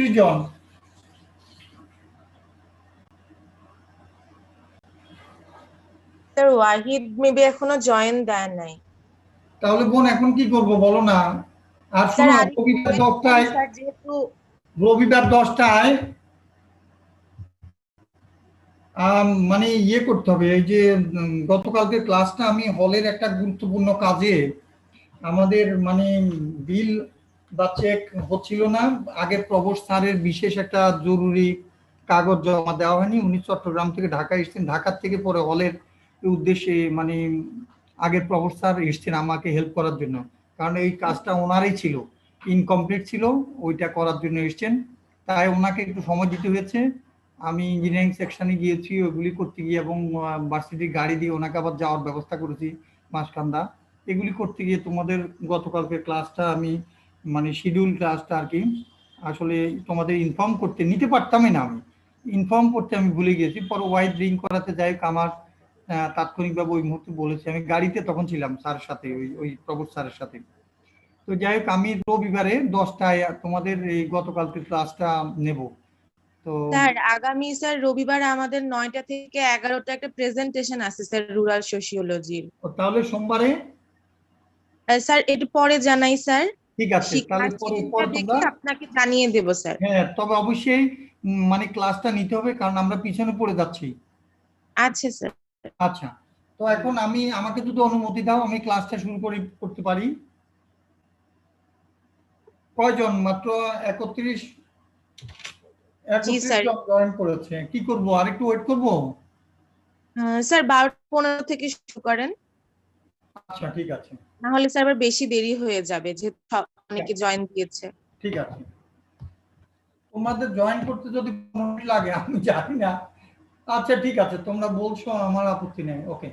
31 জন। Sir Wahid maybe এখনো join দেয় নাই। তাহলে বোন এখন কি করব বলো না। আর শোনো, রবিবার 10টায়, যেহেতু রবিবার 10টায় মানে ইয়ে করতে হবে। এই যে গতকালকে ক্লাসটা আমি হলের একটা গুরুত্বপূর্ণ কাজে আমাদের মানে বিল বা চেক হচ্ছিল না। আগে প্রভোস্ট স্যারের বিশেষ একটা জরুরি কাগজ জমা দেওয়া হয়নি। উনি চট্টগ্রাম থেকে ঢাকা এসেছেন, ঢাকার থেকে পরে হলের উদ্দেশ্যে মানে আগের প্রভোস্ট স্যার এসেছেন আমাকে হেল্প করার জন্য, কারণ এই কাজটা ওনারই ছিল, ইনকমপ্লিট ছিল, ওইটা করার জন্য এসেছেন। তাই ওনাকে একটু সময় দিতে হয়েছে। আমি ইঞ্জিনিয়ারিং সেকশনে গিয়েছি ওইগুলি করতে গিয়ে, এবং ভার্সিটির গাড়ি দিয়ে ওনাকে আবার যাওয়ার ব্যবস্থা করেছি মাসকান্দা। এগুলি করতে গিয়ে তোমাদের গতকালকে ক্লাসটা আমি মানে শিডিউল ক্লাসটা আর কি আসলে তোমাদের ইনফর্ম করতে নিতে পারতামই না। আমি ইনফর্ম করতে আমি ভুলে গেছি। পরে ওয়াইড ড্রিঙ্ক করাতে যাই আমার তাৎক্ষণিকভাবে ওই মুহূর্তে বলেছি। আমি গাড়িতে তখন ছিলাম স্যারের সাথে, ওই প্রভোদ স্যারের সাথে। তো যাই হোক, আমি রবিবারে 10টায় তোমাদের এই গতকালকে ক্লাসটা নেব। তো স্যার আগামী স্যার রবিবার আমাদের 9টা থেকে 11টা একটা প্রেজেন্টেশন আছে স্যার রুরাল সোশিওলজির। তাহলে সোমবারে স্যার একটু পরে জানাই স্যার। ঠিক আছে, তাহলে শিক্ষার শিডিউলটা দেখে আপনাকে জানিয়ে দেব স্যার। হ্যাঁ, তবে অবশ্যই মানে ক্লাসটা নিতে হবে, কারণ আমরা পিছনে পড়ে যাচ্ছি। আচ্ছা স্যার। আচ্ছা, তো এখন আমাকে যদি অনুমতি দাও আমি ক্লাসটা শুরু করতে পারি। কয়জন? মাত্র 31 জি স্যার। জন জয়েন করেছে। কি করব, আর একটু ওয়েট করব? স্যার 12:15 থেকে শুরু করেন। আচ্ছা ঠিক আছে। না হলে স্যার আবার বেশি দেরি হয়ে যাবে, যেহেতু অনেকে জয়েন দিয়েছে। ঠিক আছে, তোমাদের জয়েন করতে যদি 15 মিনিট লাগে আমি জানি না। আচ্ছা ঠিক আছে, তোমরা বলছো, আমার আপত্তি নেই। ওকে।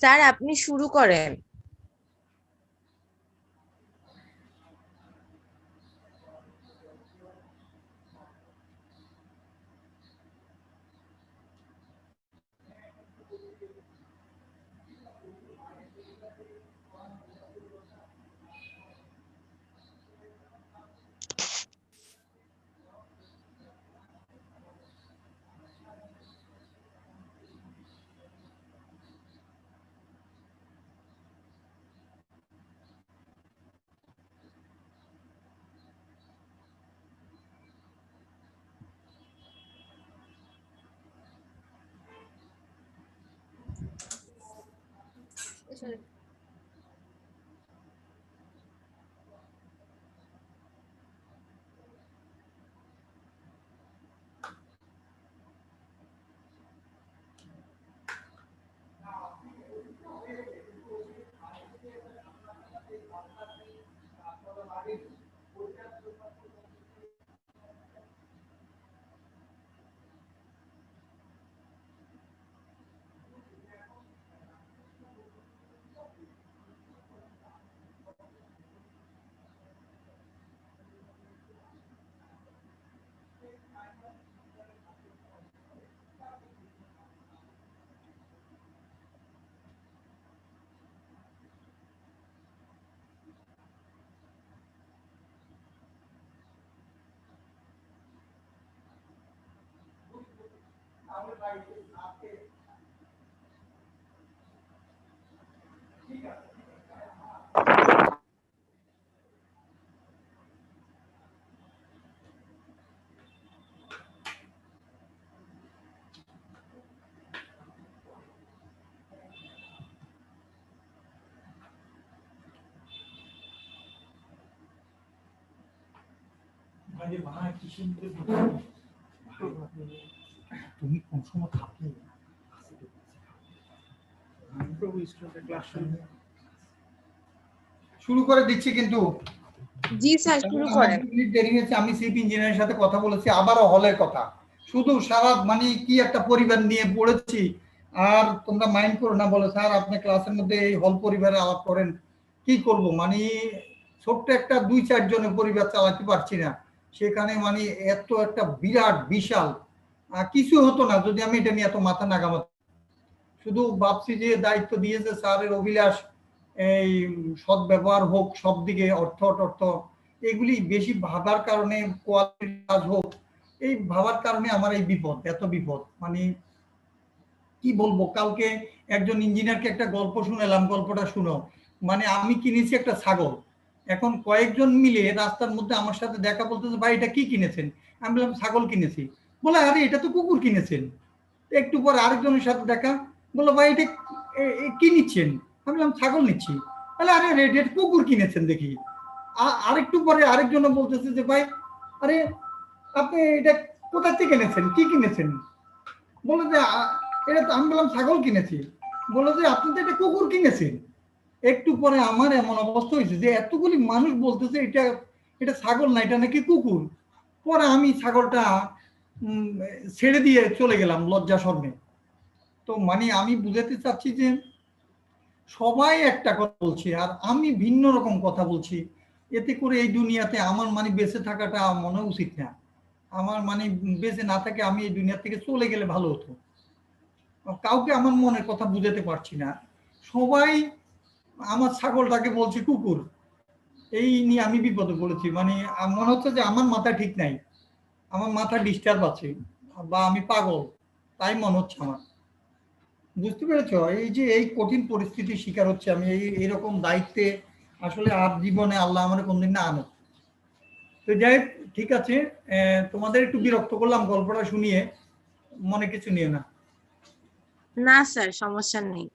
স্যার আপনি শুরু করেন। তুমি কোন সময় থাকলে শুরু করে দিচ্ছি কিন্তু। জি স্যার শুরু করেন। দেরি হয়েছে, আমি চিফ ইঞ্জিনিয়ারের সাথে কথা বলেছি, আবারও হলের কথা। শুধু সারা মানে কি একটা পরিবার নিয়ে পড়েছি। আর তোমরা মাইন্ড করো না, বলো স্যার আপনি ক্লাসের মধ্যে এই হল পরিবারে আলাপ করেন, কি করব মানে ছোট্ট একটা 2-4 জনের পরিবার চালাতে পারছি না। সেখানে মানে এত একটা বিরাট বিশাল কিছু হতো না যদি আমি এটা নিয়ে এত মাথা না ঘামাতাম। শুধু ভাবছি যে দায়িত্ব দিয়েছে স্যারের অভিলাষ, এই সৎ ব্যবহার হোক, সব দিকে অর্থ টর্থ এগুলি বেশি ভাবার কারণে, কোয়ালিটির কাজ হোক, এই ভাবার কারণে আমার এই বিপদ, এত বিপদ। মানে কি বলবো, কালকে একজন ইঞ্জিনিয়ারকে একটা গল্প শুনালাম, গল্পটা শুনো। মানে আমি কিনেছি একটা ছাগল, এখন কয়েকজন মিলে রাস্তার মধ্যে আমার সাথে দেখা, বলতেছে ভাই এটা কি কিনেছেন? আমি বললাম ছাগল কিনেছি। বলে আরে এটা তো কুকুর কিনেছেন। একটু পর আরেকজনের সাথে দেখা, বললো ভাই এটা কি নিচ্ছেন? আমি বললাম ছাগল নিচ্ছি। তাহলে আরে রেড কুকুর কিনেছেন দেখি। আরেকটু পরে আরেকজন বলতেছে যে ভাই আরে আপনি এটা কোথা থেকে কিনেছেন, কি কিনেছেন? বলে যে এটা তো, আমি বললাম ছাগল কিনেছি। বলে যে আপনি তো এটা কুকুর কিনেছেন। একটু পরে আমার এমন অবস্থা হয়েছে যে এতগুলি মানুষ বলতেছে এটা এটা ছাগল না, এটা নাকি কুকুর। পরে আমি ছাগলটা ছেড়ে দিয়ে চলে গেলাম লজ্জা শর্মে। তো মানে আমি বুঝাতে চাচ্ছি যে সবাই একটা কথা বলছে আর আমি ভিন্ন রকম কথা বলছি। এতে করে এই দুনিয়াতে আমার মানে বেঁচে থাকাটা মনে উচিত না। আমার মানে বেঁচে না থাকে আমি এই দুনিয়া থেকে চলে গেলে ভালো হতো। কাউকে আমার মনের কথা বুঝাতে পারছি না। সবাই আমার ছাগলটাকে বলছে কুকুর। এই নিয়ে আমি বিপদে পড়েছি। মানে মনে হচ্ছে যে আমার মাথা ঠিক নাই, আমার মাথা ডিস্টার্ব আছে, বা আমি পাগল, তাই মনে হচ্ছে আমার। বুঝতে পেরেছ? এই যে এই কঠিন পরিস্থিতির শিকার হচ্ছে আমি, এইরকম দায়িত্বে আসলে আর জীবনে আল্লাহ আমার কোনদিন না আনো। তো যাই হোক, ঠিক আছে, তোমাদের একটু বিরক্ত করলাম গল্পটা শুনিয়ে, মনে কিছু নিও না। না স্যার সমস্যা নেই।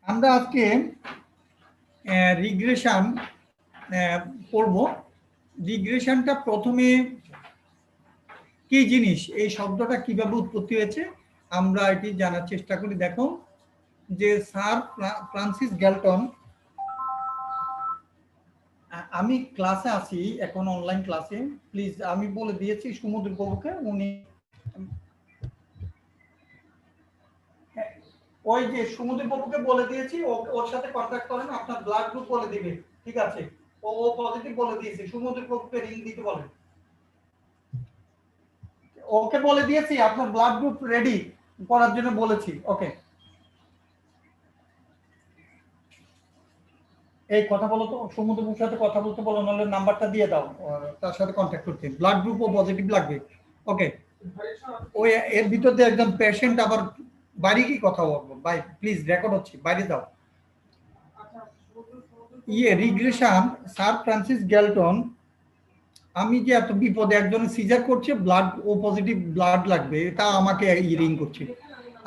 আমরা আজকে রিগ্রেশন পড়ব। রিগ্রেশনটা প্রথমে কি জিনিস, এই শব্দটা কিভাবে উৎপত্তি হয়েছে আমরা এটি জানার চেষ্টা করি। দেখো যে স্যার ফ্রান্সিস গ্যালটন, আমি ক্লাসে আছি এখন, অনলাইন ক্লাসে, প্লিজ আমি বলে দিয়েছি সমুদ্র বাবুকে, উনি ওই যে সুমদীপ বাবুকে বলে দিয়েছি, ওর সাথে কন্ট্যাক্ট করেন, আপনার ব্লাড গ্রুপ বলে দিবে, ঠিক আছে? ও পজিটিভ বলে দিয়েছে, সুমদীপ বাবুকে রিং দিতে বলেন। ওকে বলে দিয়েছি আপনার ব্লাড গ্রুপ রেডি করার জন্য বলেছি। ওকে, এই কথা বলো তো, সমুদ্রের সাথে কথা বলতে বলো, নাহলে নাম্বারটা দিয়ে দাও, তার সাথে কন্ট্যাক্ট করতে। ব্লাড গ্রুপও পজিটিভ লাগবে। ওকে, ওই এর ভিতর দিয়ে একজন পেশেন্ট আবার বাড়ি কি কথা বলবো ভাই, প্লিজ রেকর্ড হচ্ছে, বাইরে যাও। রিগ্রেশন স্যার ফ্রান্সিস গ্যালটন, আমি যে এত বিপদে, একজন সিজার করছে, ব্লাড ও পজিটিভ ব্লাড লাগবে, তা আমাকে রিং করছে।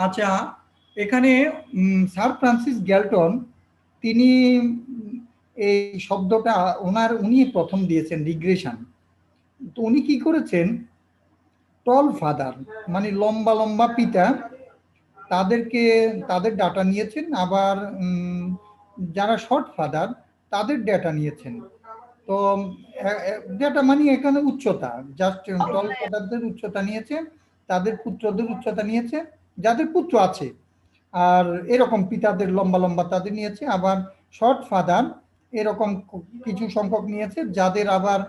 আচ্ছা, এখানে স্যার ফ্রান্সিস গ্যালটন, তিনি এই শব্দটা উনি প্রথম দিয়েছেন, রিগ্রেশন। তো উনি কি করেছেন, টল ফাদার মানে লম্বা লম্বা পিতা, তাদের ডাটা নিয়েছেন, আবার যারা শর্ট ফাদার তাদের ডাটা নিয়েছেন। তো যেটা মানে এখানে উচ্চতা, জাস্ট টল ফাদারদের উচ্চতা নিয়েছে, তাদের পুত্রদের উচ্চতা নিয়েছে, যাদের পুত্র আছে, আর এরকম পিতাদের লম্বা লম্বা তাদের নিয়েছে। আবার শর্ট ফাদার এরকম কিছু সংখ্যক নিয়েছে, যাদের আবার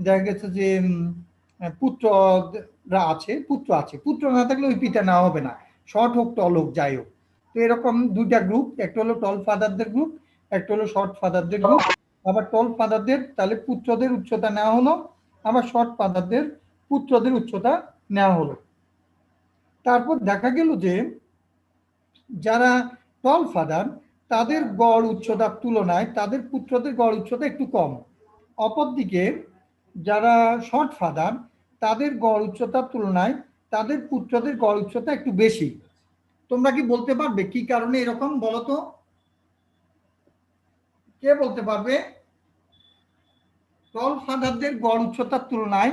দেখা গেছে যে পুত্ররা আছে, পুত্র না থাকলে ওই পিতা নেওয়া হবে না, শর্ট হোক টল হোক যাই হোক। তো এরকম দুইটা গ্রুপ, একটা হলো টল ফাদারদের গ্রুপ, একটা হলো শর্ট ফাদারদের গ্রুপ। আবার টল ফাদারদের তাহলে পুত্রদের উচ্চতা নেওয়া হলো, আবার শর্ট ফাদারদের পুত্রদের উচ্চতা নেওয়া হলো। তারপর দেখা গেল যে যারা টল ফাদার, তাদের গড় উচ্চতার তুলনায় তাদের পুত্রদের গড় উচ্চতা একটু কম। অপরদিকে যারা শর্ট ফাদার, তাদের গড় উচ্চতার তুলনায় তাদের পুত্রদের গড় উচ্চতা একটু বেশি। তোমরা কি বলতে পারবে কি কারণে এরকম, বলো তো, কে বলতে পারবে? টল ফাদারদের গড় উচ্চতার তুলনায়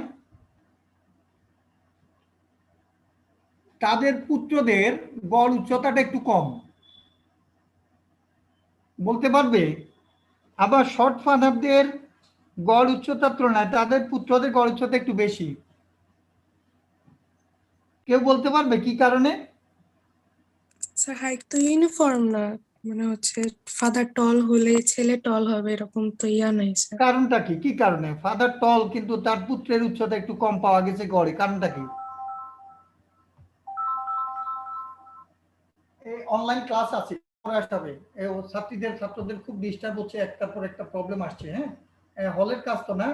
তাদের পুত্রদের গড় উচ্চতাটা একটু কম, বলতে পারবে? আবার শর্ট ফাদারদের গড় উচ্চতার তুলনায় তাদের পুত্রদের গড় উচ্চতা একটু বেশি। কেউ বলতে পারবে কি কারণে? স্যার হাইট তো ইউনিফর্ম না, মানে হচ্ছে ফাদার টল হলে ছেলে টল হবে এরকম তো ইয়া নাই স্যার। কারণটা কি, কি কারণে? ফাদার টল কিন্তু তার পুত্রের উচ্চতা একটু কম পাওয়া গেছে গড়ে, কারণটা কি? এই অনলাইন ক্লাস আছে, পরে আসতে হবে। ছাত্রদের খুব ডিস্টার্ব হচ্ছে, একটার পর একটা প্রবলেম আসছে। হ্যাঁ, হলের কাজ তো না,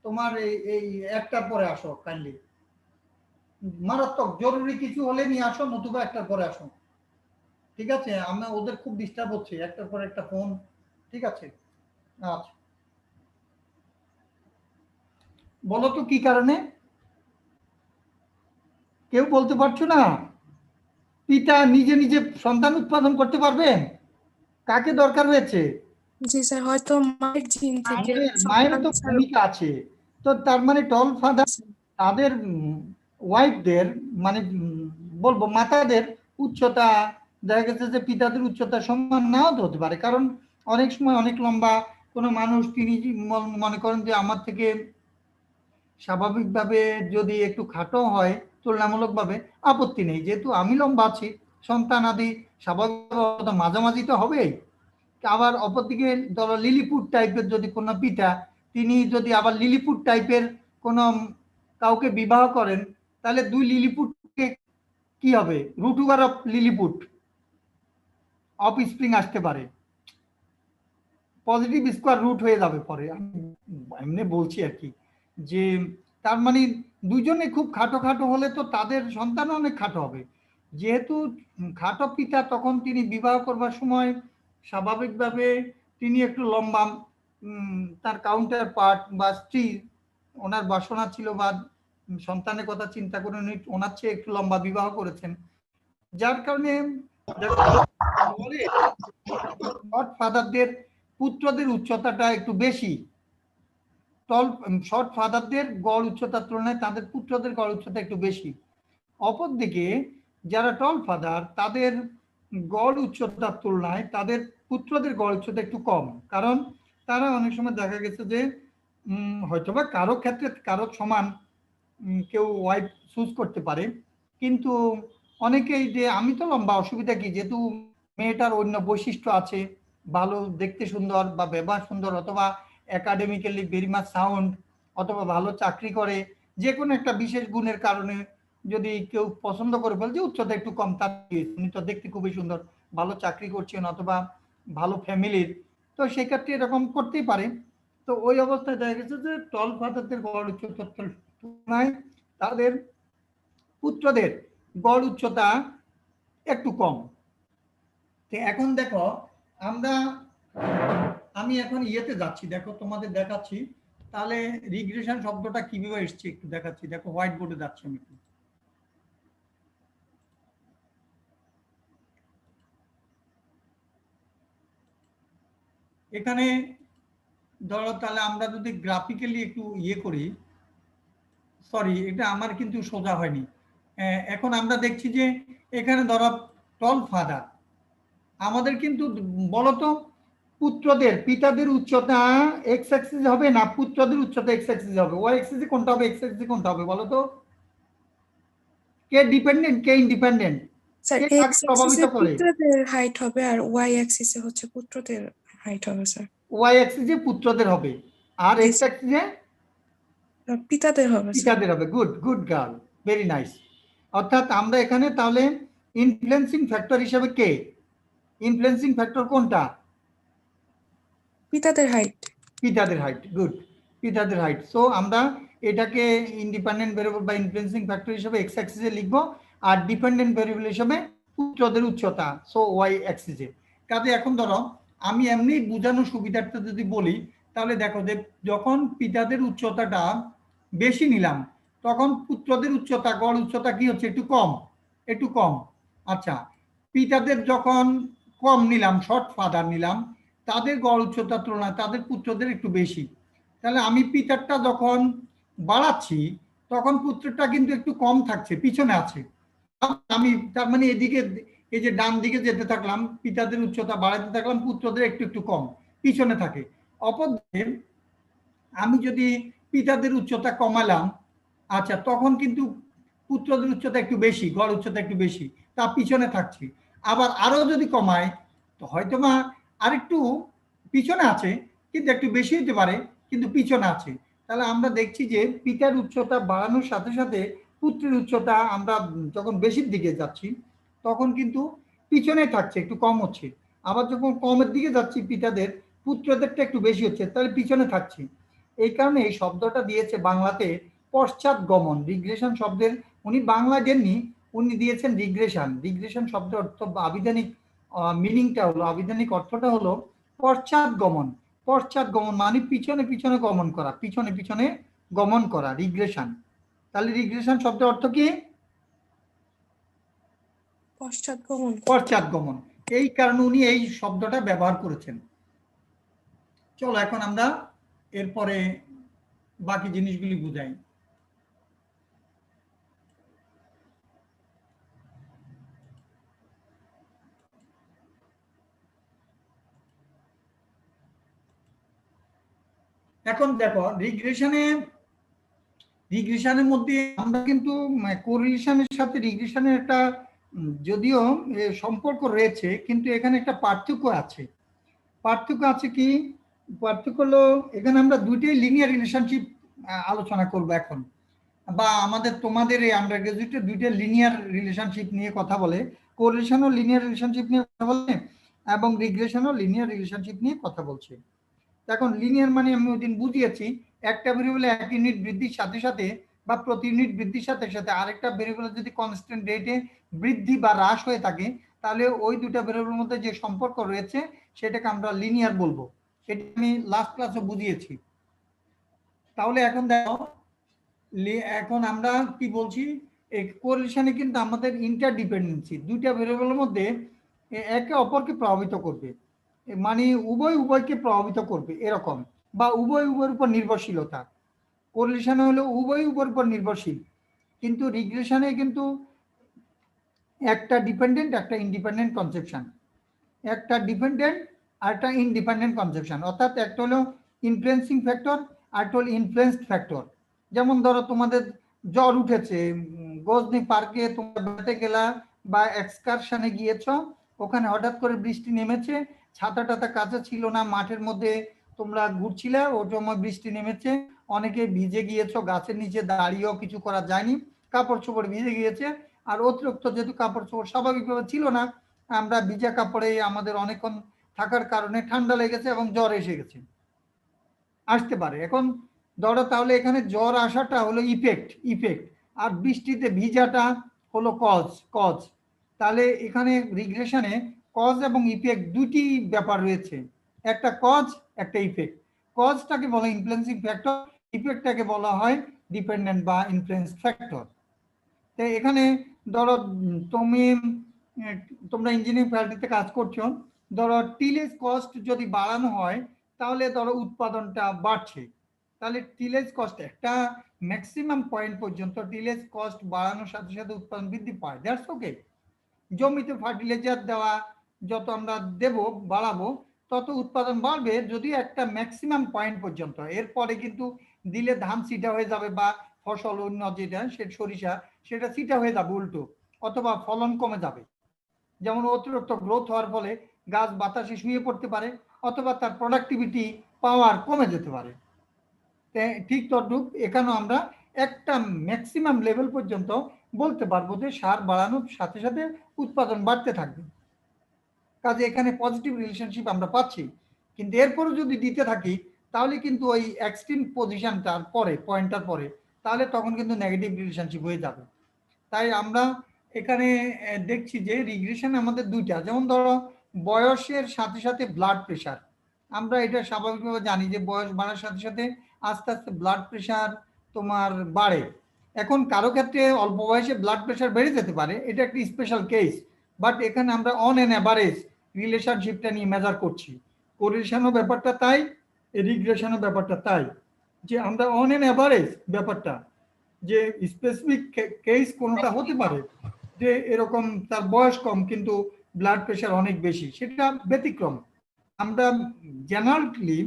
তোমার এই একটার পরে আসো কাইন্ডলি। মারাত্মক জরুরি কিছু হলে নিয়ে আসো, নতুবা একটার পরে আসো, ঠিক আছে? ওদের খুব ডিস্টার্ব হচ্ছে, একটার পর একটা ফোন, ঠিক আছে? আচ্ছা, বলো তো কি কারণে? কেউ বলতে পারছো না? পিতা নিজে নিজে সন্তান উৎপাদন করতে পারবেন? কাকে দরকার হয়েছে? জি স্যার, হয়তো মায়ের জিন থেকে মায়েরও তো ভূমিকা আছে। তো তার মানে টল ফাদার তাদের ওয়াইফদের মানে বলবো মাতাদের উচ্চতা, দেখা গেছে যে পিতাদের উচ্চতা সমান নাও তো হতে পারে। কারণ অনেক সময় অনেক লম্বা কোনো মানুষ, তিনি মনে করেন যে আমার থেকে স্বাভাবিকভাবে যদি একটু খাটো হয় তুলনামূলকভাবে, আপত্তি নেই, যেহেতু আমি লম্বা আছি, সন্তান আদি স্বাভাবিক মাঝামাঝি তো হবেই। আবার অপরদিকে ধরো লিলিপুট টাইপের যদি কোনো পিতা, তিনি যদি আবার লিলিপুট টাইপের কোনো কাউকে বিবাহ করেন, তাহলে দুই লিলিপুটকে কি হবে, রুট ওভার অফ লিলিপুট অফ স্প্রিং আসতে পারে, পজিটিভ স্কোয়ার রুট হয়ে যাবে পরে। আমি এমনি বলছি আর কি, যে তার মানে দুজনে খুব খাটো খাটো হলে তো তাদের সন্তান অনেক খাটো হবে। যেহেতু খাটো পিতা, তখন তিনি বিবাহ করবার সময় স্বাভাবিকভাবে তিনি একটু লম্বা, তার কাউন্টার পার্ট বা স্ত্রী, ওনার বাসনা ছিল বা সন্তানের কথা চিন্তা করে উনি ওনার চেয়ে একটু লম্বা বিবাহ করেছেন, যার কারণে ফাদারদের পুত্রদের উচ্চতাটা একটু বেশি। শর্ট ফাদারদের গড় উচ্চতার তুলনায় তাদের পুত্রদের গড় উচ্চতা একটু বেশি। অপরদিকে যারা টল ফাদার, তাদের গড় উচ্চতার তুলনায় তাদের পুত্রদের গড় উচ্চতা একটু কম। কারণ তারা অনেক সময় দেখা গেছে যে হয়তোবা কারো ক্ষেত্রে কারো সমান কেউ ওয়াইফ চুজ করতে পারে, কিন্তু অনেকেই যে আমি তো লম্বা, অসুবিধা কি, যেহেতু মেয়েটার অন্য বৈশিষ্ট্য আছে, ভালো দেখতে সুন্দর বা ব্যবহার সুন্দর, অথবা একাডেমিক্যালি ভেরি মাচ সাউন্ড, অথবা ভালো চাকরি করে, যে কোনো একটা বিশেষ গুণের কারণে যদি কেউ পছন্দ করে বলে যে উচ্চতা একটু কম, তার উনি তো দেখতে খুবই সুন্দর, ভালো চাকরি করছেন, অথবা ভালো ফ্যামিলির, তো সেক্ষেত্রে এরকম করতেই পারে। তো ওই অবস্থায় দেখা গেছে যে টল ফাদারদের গড় উচ্চতার তুলনায় তাদের পুত্রদের গড় উচ্চতা একটু কম। তো এখন দেখো আমরা, আমি এখন ইয়েতে যাচ্ছি, দেখো তোমাদের দেখাচ্ছি তাহলে রিগ্রেশন শব্দটা কিভাবে এসছে একটু দেখাচ্ছি। দেখো হোয়াইট বোর্ডে যাচ্ছি আমি একটু। এখানে ধরো তাহলে আমরা যদি গ্রাফিক্যালি একটু ইয়ে করি, সরি এটা আমার কিন্তু সোজা হয়নি। এখন আমরা দেখছি যে এখানে ধরো টল ফাদার, আমাদের কিন্তু বলতো পুত্রদের পিতাদের উচ্চতা এক্স অ্যাক্সিস হবে না পুত্রদের উচ্চতা এক্স অ্যাক্সিস হবে? ওয়াই অ্যাক্সিসে কোনটা হবে, এক্স অ্যাক্সিসে কোনটা হবে বলো তো? কে ডিপেন্ডেন্ট কে ইন্ডিপেন্ডেন্ট, স্যার কে এক্স কাকে প্রভাবিত অ্যাক্সিসে করে? পুত্রদের হাইট হবে আর ওয়াই অ্যাক্সিসে হচ্ছে পুত্রদের হাইট হবে স্যার। ওয়াই অ্যাক্সিসে পুত্রদের হবে আর জি এক্স অ্যাক্সিসে পিতাদের হবে স্যার। পিতাদের হবে। Good good girl, very nice. অর্থাৎ আমরা এখানে তাহলে ইনফ্লুয়েন্সিং ফ্যাক্টর হিসেবে কে, ইনফ্লুয়েন্সিং ফ্যাক্টর কোনটা? পিতাদের হাইট। পিতাদের হাইট, গুড, পিতাদের হাইট। সো আমরা এটাকে ইন্ডিপেন্ডেন্ট ভেরিয়েবল বা ইনফ্লুয়েন্সিং ফ্যাক্টর হিসেবে এক্স অ্যাক্সিসে লিখবো, আর ডিপেন্ডেন্ট ভেরিয়েবল হিসেবে পুত্রদের উচ্চতা, সো ওয়াই অ্যাক্সিসে। কাজে এখন ধরো আমি এমনি বোঝানোর সুবিধার্থে যদি বলি, তাহলে দেখো যে যখন পিতাদের উচ্চতাটা বেশি নিলাম, তখন পুত্রদের উচ্চতা গড় উচ্চতা কি হচ্ছে, একটু কম, একটু কম। আচ্ছা, পিতাদের যখন কম নিলাম, শর্ট ফাদার নিলাম, তাদের গড় উচ্চতার তুলনায় তাদের পুত্রদের একটু বেশি। তাহলে আমি পিতারটা যখন বাড়াচ্ছি, তখন পুত্রটা কিন্তু একটু কম থাকছে, পিছনে আছে। আমি তার মানে এদিকে এই যে ডান দিকে যেতে থাকলাম, পিতাদের উচ্চতা বাড়াতে থাকলাম, পুত্রদের একটু একটু কম, পিছনে থাকে। অপরদিকে আমি যদি পিতাদের উচ্চতা কমালাম, আচ্ছা তখন কিন্তু পুত্রদের উচ্চতা একটু বেশি, গড় উচ্চতা একটু বেশি, তা পিছনে থাকছি। আবার আরো যদি কমায়, তো হয়তো বা আরেকটু পিছনে আছে, কিন্তু একটু বেশি হতে পারে, কিন্তু পিছনে আছে। তাহলে আমরা দেখছি যে পিতার উচ্চতা বাড়ানোর সাথে সাথে পুত্রের উচ্চতা আমরা যখন বেশির দিকে যাচ্ছি, তখন কিন্তু পিছনে থাকছে, একটু কম হচ্ছে। আবার যখন কমের দিকে যাচ্ছি পিতাদের, পুত্রদেরটা একটু বেশি হচ্ছে, তাহলে পিছনে থাকছি। এই কারণে এই শব্দটা দিয়েছে বাংলাতে পশ্চাৎ গমন। রিগ্রেশন শব্দের উনি বাংলা দেননি, উনি দিয়েছেন রিগ্রেশন। রিগ্রেশন শব্দের অর্থ আবিধানিক মিনিংটা হলো, আবিধানিক অর্থটা হলো পশ্চাৎ গমন। পশ্চাৎ গমন মানে পিছনে পিছনে গমন করা, পিছনে পিছনে গমন করা, রিগ্রেশন। তাহলে রিগ্রেশন শব্দের অর্থ কি? পশ্চাৎগমন। পশ্চাৎগমন। এই কারণে উনি এই শব্দটা ব্যবহার করেছেন। চলো এখন আমরা এরপরে বাকি জিনিসগুলি বুঝাই। এখন দেখো রিগ্রেশনের মধ্যে আমরা কিন্তু কোরিলেশনের সাথে রিগ্রেশনের একটা যদিও সম্পর্ক রয়েছে, কিন্তু এখানে একটা পার্থক্য আছে। পার্থক্য আছে কি? পার্থক্য হলো এখানে আমরা দুইটাই লিনিয়ার রিলেশনশিপ আলোচনা করব এখন, বা আমাদের তোমাদের এই আন্ডার গ্রাজুয়েটে দুইটা লিনিয়ার রিলেশনশিপ নিয়ে কথা বলে, কোরিলেশন ও লিনিয়ার রিলেশনশিপ নিয়ে কথা বলে, এবং রিগ্রেশন ও লিনিয়ার রিলেশনশিপ নিয়ে কথা বলছে। এখন লিনিয়ার মানে আমি ওই দিন বুঝিয়েছি, একটা ভেরিয়েবলে এক ইউনিট বৃদ্ধির সাথে সাথে বা প্রতি ইউনিট বৃদ্ধির সাথে সাথে আরেকটা ভেরিয়েবলে যদি কনস্ট্যান্ট রেটে বৃদ্ধি বা হ্রাস হয়ে থাকে, তাহলে ওই দুটা ভেরিয়েবলের মধ্যে যে সম্পর্ক রয়েছে সেটাকে আমরা লিনিয়ার বলবো। সেটা আমি লাস্ট ক্লাসে বুঝিয়েছি। তাহলে এখন দেখো, এখন আমরা কি বলছি, এই কোরিলেশনে কিন্তু আমাদের ইন্টারডিপেন্ডেন্সি, দুইটা ভেরিয়েবলের মধ্যে একে অপরকে প্রভাবিত করবে, মানে উভয় উভয়কে প্রভাবিত করবে এরকম, বা উভয় উভয়ের উপর নির্ভরশীলতা। কোরিলেশনে হলো উভয় উভয়ের উপর নির্ভরশীল, কিন্তু রিগ্রেশনে কিন্তু একটা ডিপেন্ডেন্ট একটা ইন্ডিপেন্ডেন্ট কনসেপশন, একটা ডিপেন্ডেন্ট আর একটা ইন্ডিপেন্ডেন্ট কনসেপশন। অর্থাৎ একটা হলো ইনফ্লুয়েন্সিং ফ্যাক্টর আর একটা হলো ইনফ্লুয়েন্সড ফ্যাক্টর। যেমন ধরো তোমাদের জ্বর উঠেছে, গজনি পার্কে তোমরা বেড়াতে গেলা বা এক্সকারশনে গিয়েছ, ওখানে হঠাৎ করে বৃষ্টি নেমেছে, ছাতা টাতা কাঁচা ছিল না, মাঠের মধ্যে তোমরা ঘুরছিলে, ওর সময় বৃষ্টি নেমেছে, অনেকে ভিজে গিয়েছো, গাছের নিচে দাঁড়িয়েও কিছু করা যায়নি, কাপড় চোপড় ভিজে গিয়েছে। আর অতিরিক্ত যেহেতু কাপড় চোপড় স্বাভাবিকভাবে ছিল না, আমরা ভিজা কাপড়ে আমাদের অনেকক্ষণ থাকার কারণে ঠান্ডা লেগেছে এবং জ্বর এসে গেছে, আসতে পারে। এখন ধরো তাহলে এখানে জ্বর আসাটা হলো ইফেক্ট, আর বৃষ্টিতে ভিজাটা হলো কজ। তাহলে এখানে রিগ্রেশনে কজ এবং ইফেক্ট দুটি ব্যাপার রয়েছে, একটা কজ একটা ইফেক্ট। কজটাকে বলা হয় ইনফ্লুয়েন্সিং ফ্যাক্টর, ইফেক্টটাকে বলা হয় ডিপেন্ডেন্ট বা ইনফ্লুয়েন্স ফ্যাক্টর। তো এখানে ধরো তোমরা ইঞ্জিনিয়ারিং ফ্যাকাল্টিতে কাজ করছো, ধরো টিলেজ কস্ট যদি বাড়ানো হয় তাহলে ধরো উৎপাদনটা বাড়ছে, তাহলে টিলেজ কস্ট একটা ম্যাক্সিমাম পয়েন্ট পর্যন্ত টিলেজ কস্ট বাড়ানোর সাথে সাথে উৎপাদন বৃদ্ধি পায়, দ্যাটস ওকে। জমিতে ফার্টিলাইজার দেওয়া যত আমরা দেব বাড়াবো তত উৎপাদন বাড়বে, যদি একটা ম্যাক্সিমাম পয়েন্ট পর্যন্ত। এরপরে কিন্তু দিলে ধান সিটা হয়ে যাবে বা ফসল অন্য যেটা সরিষা সেটা সিটা হয়ে যাবে উল্টো, অথবা ফলন কমে যাবে। যেমন অতিরিক্ত গ্রোথ হওয়ার ফলে গাছ বাতাসে শুয়ে পড়তে পারে, অথবা তার প্রোডাক্টিভিটি পাওয়ার কমে যেতে পারে। ঠিক তদ্রূপ এখানেও আমরা একটা ম্যাক্সিমাম লেভেল পর্যন্ত বলতে পারবো যে সার বাড়ানোর সাথে সাথে উৎপাদন বাড়তে থাকবে, কাজে এখানে পজিটিভ রিলেশনশিপ আমরা পাচ্ছি। কিন্তু এরপরে যদি দিতে থাকি তাহলে কিন্তু ওই এক্সট্রিম পজিশনটার পরে পয়েন্টটার পরে তাহলে তখন কিন্তু নেগেটিভ রিলেশনশিপ হয়ে যাবে। তাই আমরা এখানে দেখছি যে রিগ্রেশন আমাদের দুইটা, যেমন ধরো বয়সের সাথে সাথে ব্লাড প্রেশার, আমরা এটা স্বাভাবিকভাবে জানি যে বয়স বাড়ার সাথে সাথে আস্তে আস্তে ব্লাড প্রেশার তোমার বাড়ে। এখন কারো ক্ষেত্রে অল্প বয়সে ব্লাড প্রেশার বেড়ে যেতে পারে, এটা একটি স্পেশাল কেস, বাট এখানে আমরা অন অ্যান অ্যাভারেজ রিলেশনশিপটা নিয়ে মেজার করছি। কোরিলেশনও ব্যাপারটা তাই, রিগ্রেশনও ব্যাপারটা তাই, যে আমরা অন অ্যান অ্যাভারেজ ব্যাপারটা, যে স্পেসিফিক কেস কোনোটা হতে পারে যে এরকম তার বয়স কম কিন্তু ব্লাড প্রেশার অনেক বেশি, সেটা ব্যতিক্রম। আমরা জেনারেলি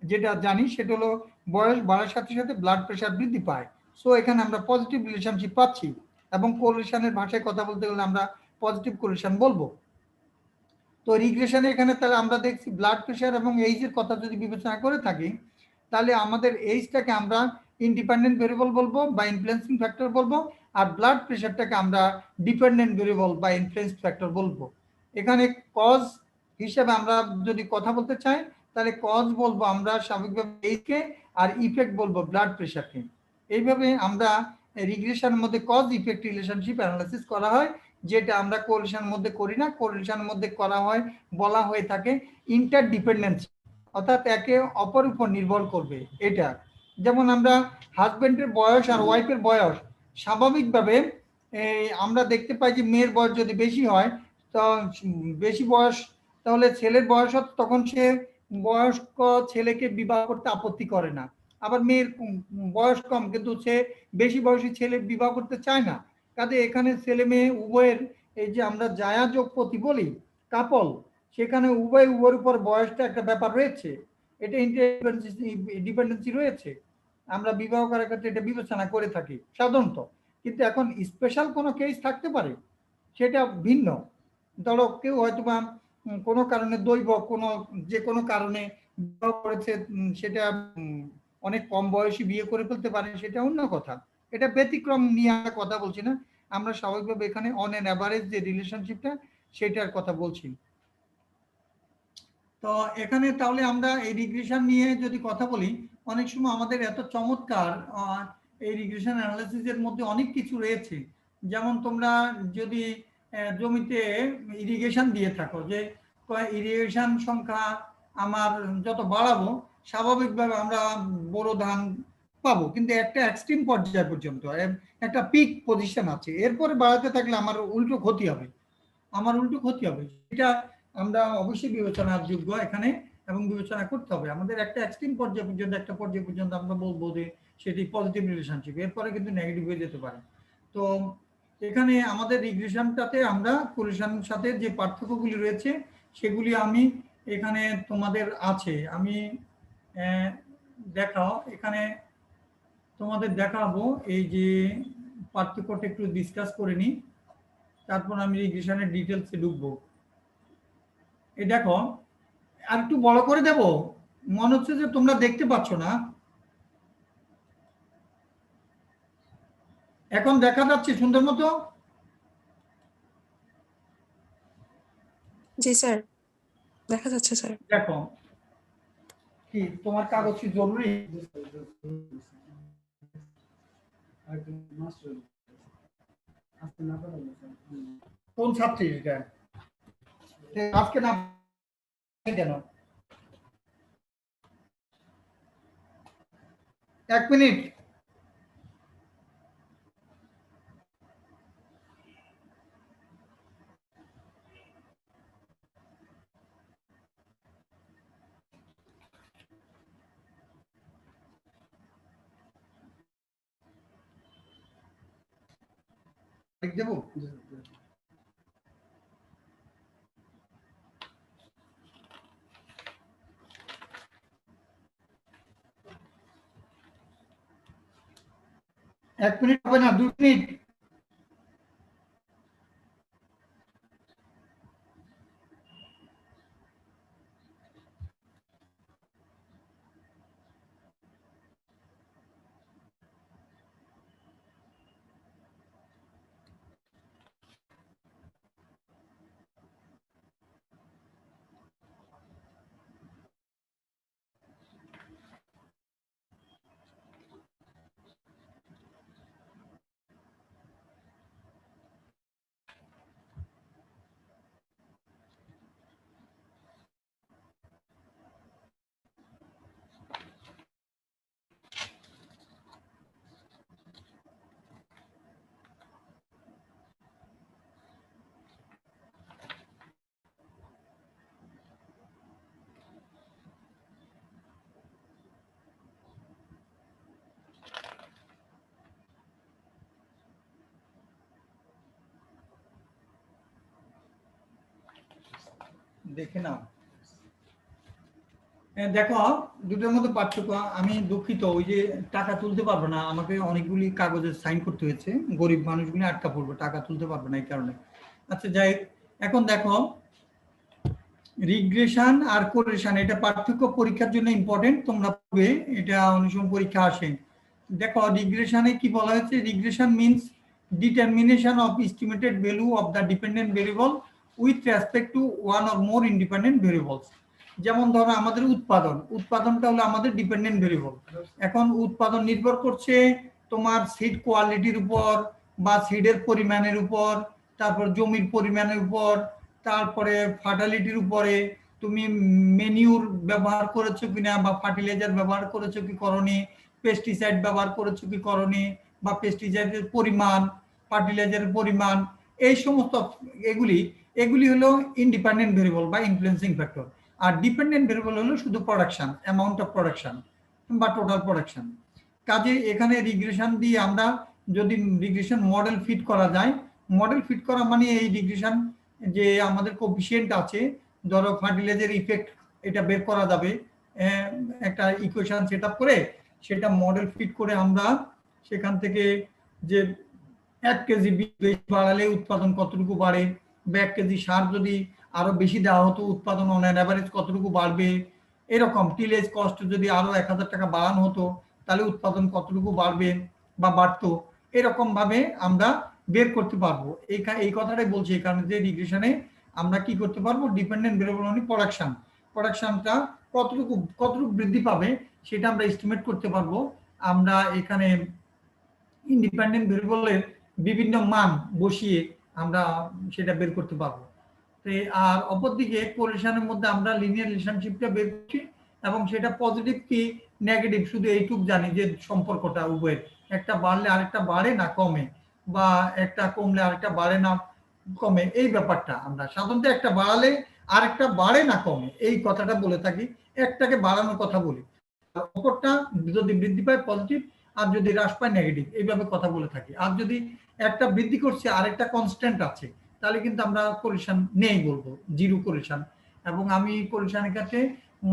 যেটা জানি সেটা হলো বয়স বাড়ার সাথে সাথে ব্লাড প্রেশার বৃদ্ধি পায়। সো এখানে আমরা পজিটিভ রিলেশনশিপ পাচ্ছি, এবং কোরিলেশনের ভাষায় কথা বলতে গেলে আমরা পজিটিভ কোরিলেশন বলবো। তো রিগ্রেশনে এখানে তাহলে আমরা দেখছি ব্লাড প্রেশার এবং এইজের কথা যদি বিবেচনা করে থাকি, তাহলে আমাদের এইজটাকে আমরা ইন্ডিপেন্ডেন্ট ভেরিয়েবল বলবো বা ইনফ্লুয়েন্সিং ফ্যাক্টর বলবো, আর ব্লাড প্রেশারটাকে আমরা ডিপেন্ডেন্ট ভেরিয়েবল বা ইনফ্লুয়েন্স ফ্যাক্টর বলবো। এখানে কজ হিসেবে আমরা যদি কথা বলতে চাই তাহলে কজ বলবো আমরা স্বাভাবিকভাবে এইজকে, আর ইফেক্ট বলবো ব্লাড প্রেশারকে। এইভাবে আমরা রিগ্রেশনের মধ্যে কজ ইফেক্ট রিলেশনশিপ অ্যানালাইসিস করা হয়, যেটা আমরা কোরিলেশনের মধ্যে করি না। কোরিলেশনের মধ্যে করা হয়, বলা হয়ে থাকে ইন্টারডিপেন্ডেন্সি, অর্থাৎ একে অপরের উপর নির্ভর করবে। এটা যেমন আমরা হাজবেন্ডের বয়স আর ওয়াইফের বয়স স্বাভাবিকভাবে আমরা দেখতে পাই যে মেয়ের বয়স যদি বেশি হয় তো বেশি বয়স, তাহলে ছেলের বয়স তখন সে বয়স্ক ছেলেকে বিবাহ করতে আপত্তি করে না। আবার মেয়ের বয়স কম কিন্তু সে বেশি বয়সী ছেলে বিবাহ করতে চায় না। কাজে এখানে ছেলে মেয়ে উভয়ের এই যে আমরা জায়া যোগপতি বলি কাপল, সেখানে উভয়ের উপর বয়সটা একটা ব্যাপার রয়েছে, এটা ডিপেন্ডেন্সি রয়েছে। আমরা বিবাহ করার ক্ষেত্রে এটা বিবেচনা করে থাকি সাধারণত, কিন্তু এখন স্পেশাল কোনো কেস থাকতে পারে, সেটা ভিন্ন। ধরো কেউ হয়তো বা কোনো কারণে দৈব যে কোনো কারণে বিবাহ করেছে, সেটা অনেক কম বয়সী বিয়ে করে ফেলতে পারে, সেটা অন্য কথা। এটা ব্যতিক্রম নিয়ে কথা বলছি না, আমরা স্বাভাবিকভাবে এখানে অন অ্যান অ্যাভারেজ যে রিলেশনশিপটা সেটার কথা বলছি। তো এখানে তাহলে আমরা এই রিগ্রেশন নিয়ে যদি কথা বলি, অনেক সময় আমাদের এত চমৎকার এই রিগ্রেশন অ্যানালাইসিসের মধ্যে অনেক কিছু রয়েছে। যেমন তোমরা যদি জমিতে ইরিগেশন দিয়ে থাকো, যে ইরিগেশন সংখ্যা আমার যত বাড়াবো স্বাভাবিকভাবে আমরা বড় ধান পাবো, কিন্তু একটা এক্সট্রিম পর্যায় পর্যন্ত একটা পিক পজিশন আছে, এরপরে বাড়াতে থাকলে আমার উল্টো ক্ষতি হবে, এটা আমরা অবশ্যই বিবেচনার যোগ্য এখানে, এবং বিবেচনা করতে হবে। আমাদের একটা এক্সট্রিম পর্যায় পর্যন্ত আমরা বলবো যে সেটি পজিটিভ রিলেশনশিপ, এরপরে কিন্তু নেগেটিভ হয়ে যেতে পারে। তো এখানে আমাদের রিগ্রেশনটাতে আমরা কোরিলেশনের সাথে যে পার্থক্যগুলি রয়েছে সেগুলি আমি এখানে তোমাদের আছে, আমি দেখাও এখানে তোমাদের দেখাবো। এই যে পার্থক্যটা একটু ডিসকাস করে নিই, তারপর আমি রিগ্রেশনের ডিটেলসে ঢুকবো। এই দেখো আর একটু বড় করে দেব, মনে হচ্ছে যে তোমরা দেখতে পাচ্ছ না। এখন দেখা যাচ্ছে সুন্দর মতো? জি স্যার, দেখা যাচ্ছে স্যার। দেখো কি তোমার কাগজ কি জরুরি? কোন ছাত্রী এটা? আজকে না কেন? 1 মিনিট। দেবো? 1 মিনিট হবে না, 2 মিনিট। দেখে নাও। দেখো দুটোর মধ্যে পার্থক্য, আমি দুঃখিত, ওই যে টাকা তুলতে পারবো না, আমাকে অনেকগুলি কাগজে সাইন করতে হয়েছে, গরিব মানুষগুলি আটকা পড়বো, টাকা তুলতে পারবো না এই কারণে। আচ্ছা যাই, এখন দেখো রিগ্রেশন আর কোরিলেশন, এটা পার্থক্য পরীক্ষার জন্য ইম্পর্টেন্ট, তোমরা পড়বে, এটা অনেক সময় পরীক্ষা আসে। দেখো রিগ্রেশনে কি বলা হয়েছে, regression means determination of estimated value of the dependent variable with respect to one or more independent variables. যেমন ধরো আমাদের উৎপাদনটা হলো আমাদের ডিপেন্ডেন্ট ভেরিয়েবল। এখন উৎপাদন নির্ভর করছে তোমার সিড কোয়ালিটির উপর বা সিডের পরিমাণের উপর, তারপর জমির পরিমাণের উপর, তারপরে ফার্টিলিটির উপরে, তুমি মেনিউর ব্যবহার করেছো কিনা বা ফার্টিলাইজার ব্যবহার করেছো কি করনি, পেস্টিসাইড ব্যবহার করেছো কি করনি, বা পেস্টিসাইডের পরিমাণ, ফার্টিলাইজারের পরিমাণ, এই সমস্ত এগুলি হলো ইন্ডিপেন্ডেন্ট ভেরিয়েবল বা ইনফ্লুয়েন্সিং ফ্যাক্টর। আর ডিপেন্ডেন্ট ভেরিয়েবল হলো শুধু প্রোডাকশন, অ্যামাউন্ট অফ প্রোডাকশন বা টোটাল প্রোডাকশন। কাজে এখানে রিগ্রেশন দিয়ে আমরা যদি রিগ্রেশন মডেল ফিট করা যায়, মডেল ফিট করা মানে এই রিগ্রেশন যে আমাদের কোফিশিয়েন্ট আছে, ধরো ফার্টিলাইজার ইফেক্ট, এটা বের করা যাবে একটা ইকুয়েশন সেট আপ করে, সেটা মডেল ফিট করে আমরা সেখান থেকে যে 1 কেজি বীজ বেশি বাড়ালে উৎপাদন কতটুকু বাড়ে, বা 1 কেজি সার যদি আরো বেশি দেওয়া হতো উৎপাদন অন অ্যাভারেজ কতটুকু বাড়বে, এরকম টিলেজ কস্ট যদি আরো 1000 টাকা বাড়ানো হতো তাহলে উৎপাদন কতটুকু বাড়বে বা বাড়তো, এরকম ভাবে আমরা বের করতে পারবো। এই কথাটাই বলছি, এই কারণে যে রিগ্রেশনে আমরা কি করতে পারবো, ডিপেন্ডেন্ট ভেরিয়েবল মানে প্রোডাকশনটা কতটুকু বৃদ্ধি পাবে সেটা আমরা এস্টিমেট করতে পারবো। আমরা এখানে ইন্ডিপেন্ডেন্ট ভেরিয়েবলের বিভিন্ন মান বসিয়ে আমরা সেটা বের করতে পারবো। আর অপরদিকে কোরিলেশনের মধ্যে আমরা লিনিয়ার রিলেশনশিপটা বের করছি, এবং সেটা পজিটিভ কি নেগেটিভ শুধু এইটুকু জানি যে সম্পর্কটা উভয়ের, একটা বাড়লে আরেকটা বাড়ে না কমে, বা একটা কমলে আরেকটা বাড়ে না কমে, এই ব্যাপারটা আমরা সাধারণত একটা বাড়ালে আরেকটা বাড়ে না কমে এই কথাটা বলে থাকি, একটাকে বাড়ানোর কথা বলি, অপরটা যদি বৃদ্ধি পায় পজিটিভ, আর যদি হ্রাস পায় নেগেটিভ, এইভাবে কথা বলে থাকি। আর যদি একটা বৃদ্ধি করছে আরেকটা কনস্ট্যান্ট আছে, তাহলে কিন্তু আমরা কোরিলেশন নেই বলবো, জিরো কোরিলেশন। এবং আমি কোরিলেশনের ক্ষেত্রে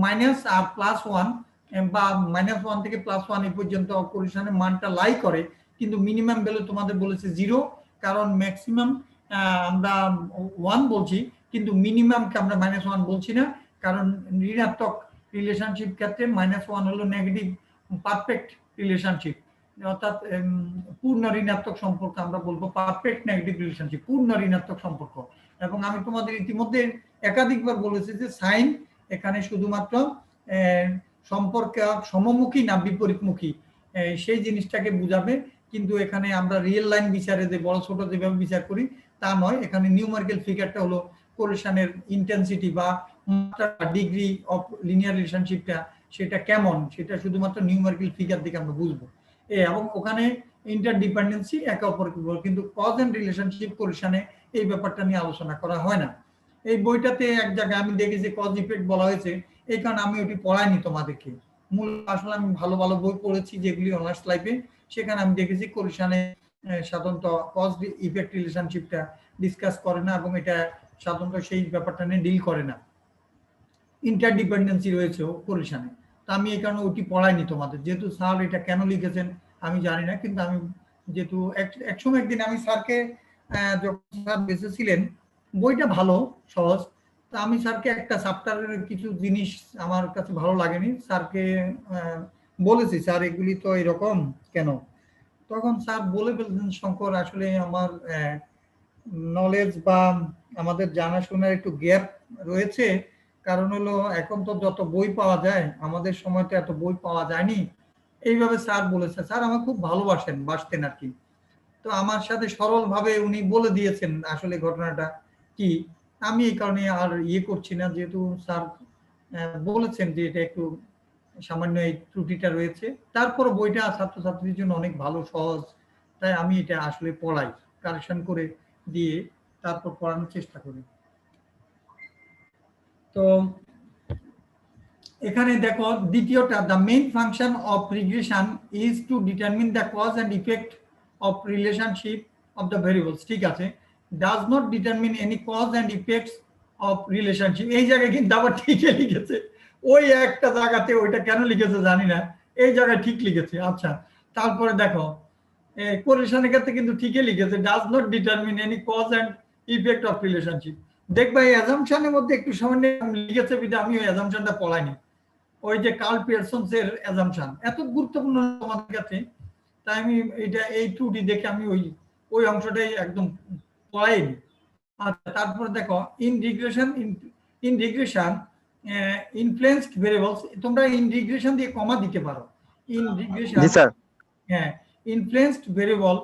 মাইনাস আর +1 বা -1 থেকে +1 এই পর্যন্ত কোরিলেশনের মানটা লাই করে, কিন্তু মিনিমাম ভ্যালু তোমাদের বলেছে 0, কারণ ম্যাক্সিমাম আমরা 1 বলছি, কিন্তু মিনিমামকে আমরা -1 বলছি না, কারণ ঋণাত্মক রিলেশনশিপ ক্ষেত্রে -1 হলো নেগেটিভ পারফেক্ট রিলেশনশিপ, অর্থাৎ পূর্ণ ঋণাত্মক সম্পর্ক আমরা বলবো পারফেক্ট নেগেটিভ রিলেশনশিপ, পূর্ণ ঋণাত্মক সম্পর্ক। এবং আমি তোমাদের ইতিমধ্যে একাধিকবার বলেছি যে সাইন এখানে শুধুমাত্র সম্পর্ক সমমুখী না বিপরীতমুখী সেই জিনিসটাকে বুঝাবে, কিন্তু এখানে আমরা রিয়েল লাইন বিচারে যে বড় ছোট যেভাবে বিচার করি তা নয়। এখানে নিউমেরিক্যাল ফিগারটা হলো কোরিলেশনের ইন্টেন্সিটি বা ডিগ্রি অফ লিনিয়ার রিলেশনশিপটা সেটা কেমন, সেটা শুধুমাত্র নিউমেরিক্যাল ফিগার থেকে আমরা বুঝবো। এবং ওখানে ইন্টারডিপেন্ডেন্সি একে অপরকে বলে, কিন্তু কজ এন্ড রিলেশনশিপ কোরিলেশনে এই ব্যাপারটা নিয়ে আলোচনা করা হয় না। এই বইটাতে এক জায়গায় আমি দেখেছি কজ ইফেক্ট বলা হয়েছে, এই কারণে আমি ওটি পড়াইনি তোমাদেরকে। মূল আসলে আমি ভালো ভালো বই পড়েছি যেগুলি অনার্স লাইফে, সেখানে আমি দেখেছি কোরিলেশনে সাধারণত কজ ইফেক্ট রিলেশনশিপটা ডিসকাস করে না এবং এটা সাধারণত সেই ব্যাপারটা নিয়ে ডিল করে না। ইন্টারডিপেন্ডেন্সি রয়েছে কোরিলেশনে, তো আমি এই কারণে ওটি পড়াইনি তোমাদের। যেহেতু স্যার এটা কেন লিখেছেন আমি জানি না, কিন্তু আমি যেহেতু একসময় একদিন আমি স্যারকে যখন স্যার বেঁচে ছিলেন, বইটা ভালো সহজ, তা আমি স্যারকে একটা চ্যাপ্টারের কিছু জিনিস আমার কাছে ভালো লাগেনি, স্যারকে বলেছি স্যার এগুলি তো এরকম কেন। তখন স্যার বলে ফেলছেন শঙ্কর আসলে আমার নলেজ বা আমাদের জানাশোনার একটু গ্যাপ রয়েছে, কারণ হলো এখন তো যত বই পাওয়া যায়, আমাদের সময় তো এত বই পাওয়া যায়নি, এইভাবে স্যার বলেছে। স্যার আমার খুব বাসতেন আর কি। তো আমার সাথে সরল ভাবে উনি বলে দিয়েছেন আসলে ঘটনাটা কি। আমি এই কারণে আর করছি না, যেহেতু স্যার বলেছেন যে এটা একটু সামান্য এই ত্রুটিটা রয়েছে। তারপর বইটা ছাত্রছাত্রীদের জন্য অনেক ভালো সহজ, তাই আমি এটা আসলে পড়াই, কারেকশন করে দিয়ে তারপর পড়ানোর চেষ্টা করি। তো এখানে দেখো দ্বিতীয়টা, the main function of regression is to determine the cause and effect of relationship of the variables. ঠিক আছে, does not determine any cause and effects of relationship. এই জায়গায় কিন্তু আবার ঠিকই লিখেছে, ওই একটা জায়গাতে ওইটা কেন লিখেছে জানি না, এই জায়গায় ঠিক লিখেছে। আচ্ছা, তারপরে দেখো কোরিলেশনের ক্ষেত্রে কিন্তু ঠিকই লিখেছে, does not determine any cause and effect of relationship. দেখবা এই অ্যাজাম্পশনের মধ্যে একটু সামান্য লিখেছে, বিধে আমি ওই অ্যাজাম্পশনটা পড়াইনি। ওই যে কার্ল পিয়ারসনস এর অ্যাজাম্পশন এত গুরুত্বপূর্ণ তোমাদের কাছে, তাই আমি এটা এই ত্রুটি দেখে আমি ওই অংশটাই একদম পড়াইনি। আচ্ছা, তারপর দেখো ইন রিগ্রেশন ইনফ্লুয়েন্সড ভেরিয়েবলস, তোমরা ইন রিগ্রেশন দিয়ে কমা দিতে পারো। ইন রিগ্রেশন, জি স্যার, হ্যাঁ, influenced variable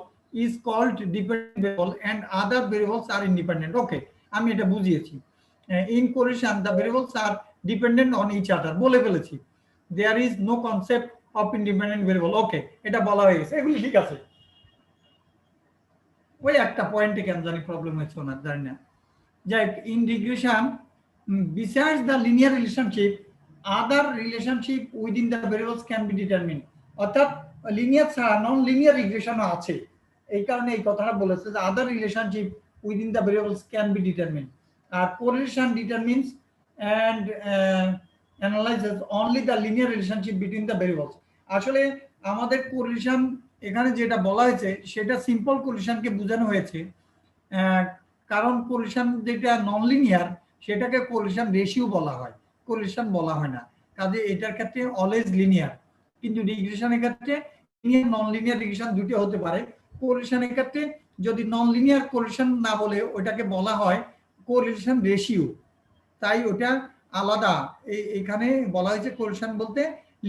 is called dependent variable and other variables আর ইন্ডিপেন্ডেন্ট। ওকে, আমি এটা বুঝিয়েছি। In correlation the variables are dependent on each other বলে ফেলেছি। There is no concept of independent variable. Okay, এটা বলা হয়ে গেছে, এগুলি ঠিক আছে। ওই একটা পয়েন্টে কেন জানি প্রবলেম হয়েছে ওনার, জানি না। যাই, in regression besides the linear relationship, other relationship within the variables can be determined। অর্থাৎ লিনিয়ার ছাড়া নন লিনিয়ার রিগ্রেশনও আছে, এই কারণে এই কথাটা বলেছে যে other relationship within the variables can be determine. আর correlation determines and analyses only the linear relationship between the variables. আসলে আমাদের কোরিলেশন এখানে যেটা বলা হয়েছে সেটা সিম্পল কোরিলেশনকে বোঝানো হয়েছে, কারণ কোরিলেশন যেটা নন লিনিয়ার সেটাকে কোরিলেশন রেশিও বলা হয়, কোরিলেশন বলা হয় না। কাজে এটার ক্ষেত্রে অলওয়েজ লিনিয়ার, কিন্তু রিগ্রেশনের ক্ষেত্রে লিনিয়ার নন লিনিয়ার রিগ্রেশন দুটো হতে পারে। কোরিলেশনের ক্ষেত্রে যদি নন লিনিয়ার কোরিলেশন না বলে ওটাকে বলা হয় কোরিলেশন রেশিও, তাই ওটা আলাদা। এখানে বলা হয়েছে কোরিলেশন বলতে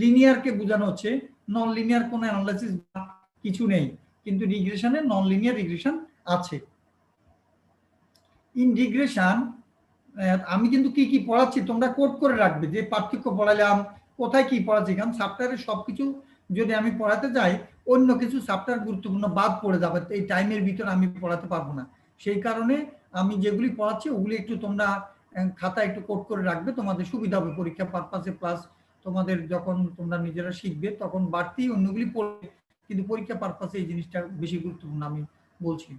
লিনিয়ারকে বোঝানো হচ্ছে, নন লিনিয়ার কোনো অ্যানালাইসিস কিছু নেই, কিন্তু রিগ্রেশনে নন লিনিয়ার রিগ্রেশন আছে। ইন রিগ্রেশন আমি কিন্তু কি কি পড়াচ্ছি তোমরা কোড করে রাখবে, যে পার্থক্য পড়ালাম, কোথায় কি পড়াচ্ছি, কারণ চ্যাপ্টারে সবকিছু যদি আমি পড়াতে যাই অন্য কিছু চ্যাপ্টার গুরুত্বপূর্ণ বাদ পড়ে যাবে, এই টাইমের ভিতর আমি পড়াতে পারবো না। সেই কারণে আমি যেগুলি পড়াচ্ছি ওগুলি একটু তোমরা খাতা একটু কোড করে রাখবে, তোমাদের সুবিধা হবে পরীক্ষা পারপাসে, প্লাস তোমাদের যখন তোমরা নিজেরা শিখবে তখন বাড়তি অন্যগুলি পড়বে, কিন্তু পরীক্ষা পারপাসে এই জিনিসটা বেশি গুরুত্বপূর্ণ আমি বলছি।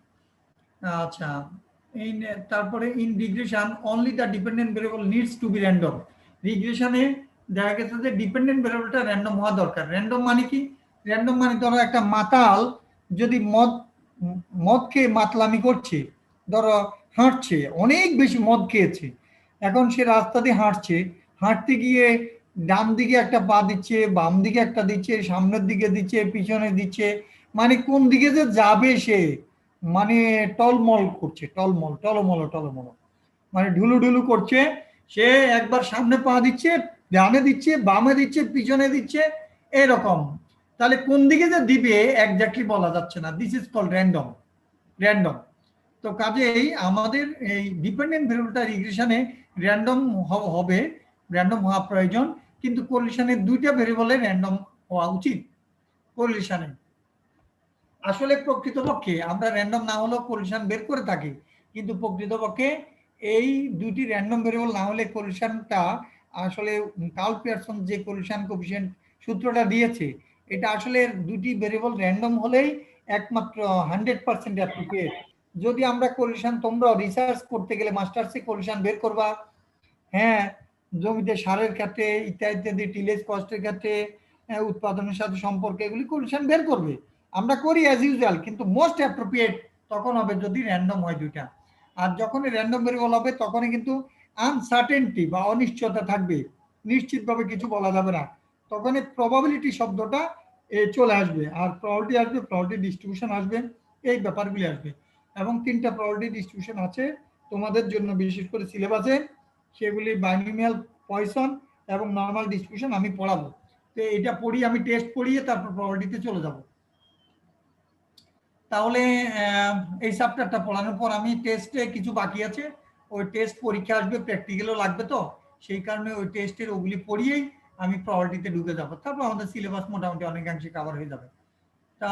আচ্ছা, তারপরে in regression only the dependent variable needs to be random. রিগ্রেশনে দেখা গেছে যে ডিপেন্ডেন্ট ভেরিয়েবলটা র্যান্ডম হওয়া দরকার। র্যান্ডম মানে কি? র্যান্ডম মানে ধরো একটা মাতাল যদি মদ খেয়ে মাতলামি করছে, ধরো হাঁটছে, অনেক বেশি মদ খেয়েছে, এখন সে রাস্তা দিয়ে হাঁটছে, হাঁটতে গিয়ে ডান দিকে একটা পা দিচ্ছে, বাম দিকে একটা দিচ্ছে, সামনের দিকে দিচ্ছে, পিছনে দিচ্ছে, মানে কোন দিকে যে যাবে সে মানে টলমল করছে, টলমল টলমল টলমল, মানে ঢুলু ঢুলু করছে। সে একবার সামনে পা দিচ্ছে, ডানে দিচ্ছে, বামে দিচ্ছে, পিছনে দিচ্ছে, এরকম। তাহলে কোন দিকে যে দিবে একজাক্টলি বলা যাচ্ছে না, this is call random, random. তো কাজেই আমাদের এই ডিপেন্ডেন্ট ভেরিয়েবলটা রিগ্রেশনে র্যান্ডম হবে, র্যান্ডম হওয়া প্রয়োজন, কিন্তু কোরিলেশনে দুইটা ভেরিয়েবলে র্যান্ডম হওয়া উচিত কোরিলেশনে। আসলে প্রকৃতপক্ষে আমরা র্যান্ডম না হলেও কোরিলেশন বের করে থাকি, কিন্তু প্রকৃতপক্ষে এই দুইটি র্যান্ডম ভেরিয়েবল না হলে কোরিলেশনটা আসলে কার্ল পিয়ারসন যে কোরিলেশন কোএফিশিয়েন্ট সূত্রটা দিয়েছে, এটা আসলে দুটি ভেরিয়েবল র্যান্ডম হলেই একমাত্র 100% অ্যাপ্লিকেট। যদি আমরা কোরিলেশন, তোমরা রিসার্চ করতে গেলে মাস্টার্সে কোরিলেশন বের করবা, হ্যাঁ, জমিতে সারের ক্ষেত্রে ইত্যাদি ইত্যাদি, টিলেজ কস্টের ক্ষেত্রে, উৎপাদনের সাথে সম্পর্ক, এগুলি কোরিলেশন বের করবে, আমরা করি অ্যাজ ইউজুয়াল, কিন্তু মোস্ট অ্যাপ্রোপ্রিয়েট তখন হবে যদি র্যান্ডম হয় দুইটা। আর যখনই র্যান্ডম ভেরিয়েবল হবে তখনই কিন্তু আনসার্টেনটি বা অনিশ্চয়তা থাকবে, নিশ্চিতভাবে কিছু বলা যাবে না, তখনই প্রবাবিলিটি শব্দটা চলে আসবে, আর প্রবাবিলিটি আসবে, প্রবাবিলিটি ডিস্ট্রিবিউশন আসবে, এই ব্যাপারগুলি আসবে। এবং তিনটা প্রবাবিলিটি ডিস্ট্রিবিউশন আছে তোমাদের জন্য, বিশেষ করে সিলেবাসে, সেগুলি বাইনোমিয়াল, পয়সন এবং নর্মাল ডিস্ট্রিবিউশন আমি পড়াবো। তো এটা পড়ি, আমি টেস্ট পড়িয়ে তারপর প্রবাবিলিটিতে চলে যাব। তাহলে এই চ্যাপ্টারটা পড়ানোর পর আমি টেস্টে কিছু বাকি আছে, ওই টেস্ট পরীক্ষা আসবে, প্র্যাকটিক্যালও লাগবে, তো সেই কারণে ওই টেস্টের ওগুলি পড়িয়েই আমি প্রবাবিলিটিতে ঢুকে যাব, তারপর আমাদের সিলেবাস মোটামুটি অনেকাংশে কভার হয়ে যাবে। তা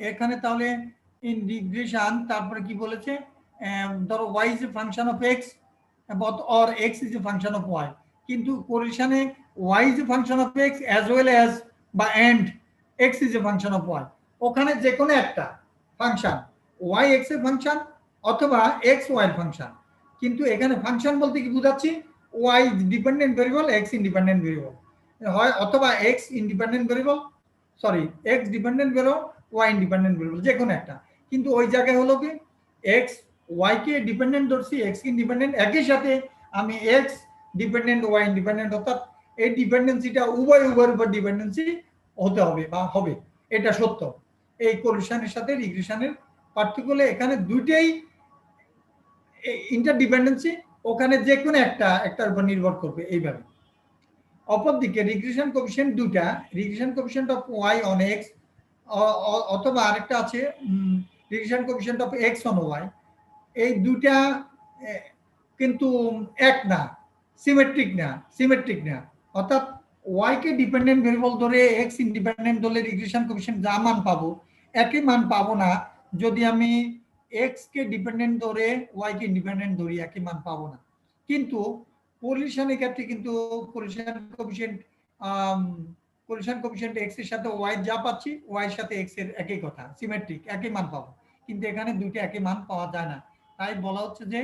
এখানে তাহলে ইন রিগ্রেশন তারপরে কি বলেছে, ধরো y is a function of x or x is a function of y, কিন্তু কোরিলেশনে y is a function of x as well as বা and x is a function of y, ওখানে যে কোনো একটা ফাংশন y x এর function অথবা x y এর ফাংশন, কিন্তু এখানে ফাংশন বলতে কি বোঝাচ্ছি, y dependent variable, x independent variable হয়, অথবা x independent variable, sorry x dependent variable, y independent variable, যে কোনো একটা, কিন্তু ওই জায়গায় হলো কি x y কে ডিপেন্ডেন্ট ধরছি, x ইন্ডিপেন্ডেন্ট, একই সাথে আমি x ডিপেন্ডেন্ট y ইন্ডিপেন্ডেন্ট, অর্থাৎ এই ডিপেন্ডেন্সিটা উভয়ের উপর ডিপেন্ডেন্সি হতে হবে বা হবে, এটা সত্য। এই কোরিলেশনের সাথে রিগ্রেশনের পার্থক্য হলো এখানে দুইটাই ইন্টারডিপেন্ডেন্সি, ওখানে যে কোনো একটার উপর নির্ভর করবে এইভাবে। অপরদিকে রিগ্রেশন কোএফিশিয়েন্ট দুটা, regression coefficient of y on x, অথবা আরেকটা আছে regression coefficient of x on y, এই দুটা কিন্তু এক না, সিমেট্রিক না, অর্থাৎ y কে ডিপেন্ডেন্ট ভেরিয়েবল ধরে x ইন্ডিপেন্ডেন্ট ধরলে রিগ্রেশন কোএফিশিয়েন্ট যা মান পাবো একই মান পাবো না, যদি আমি x কে ডিপেন্ডেন্ট ধরে y কে ইন্ডিপেন্ডেন্ট ধরি একই মান পাবো না। কিন্তু কোরিলেশনের ক্ষেত্রে কিন্তু কোরিলেশন কোএফিশিয়েন্ট x এর সাথে y যা পাচ্ছি y এর সাথে x এর একই কথা, সিমেট্রিক, একই মান পাবো, কিন্তু এখানে দুইটা একই মান পাওয়া যায় না, তাই বলা হচ্ছে যে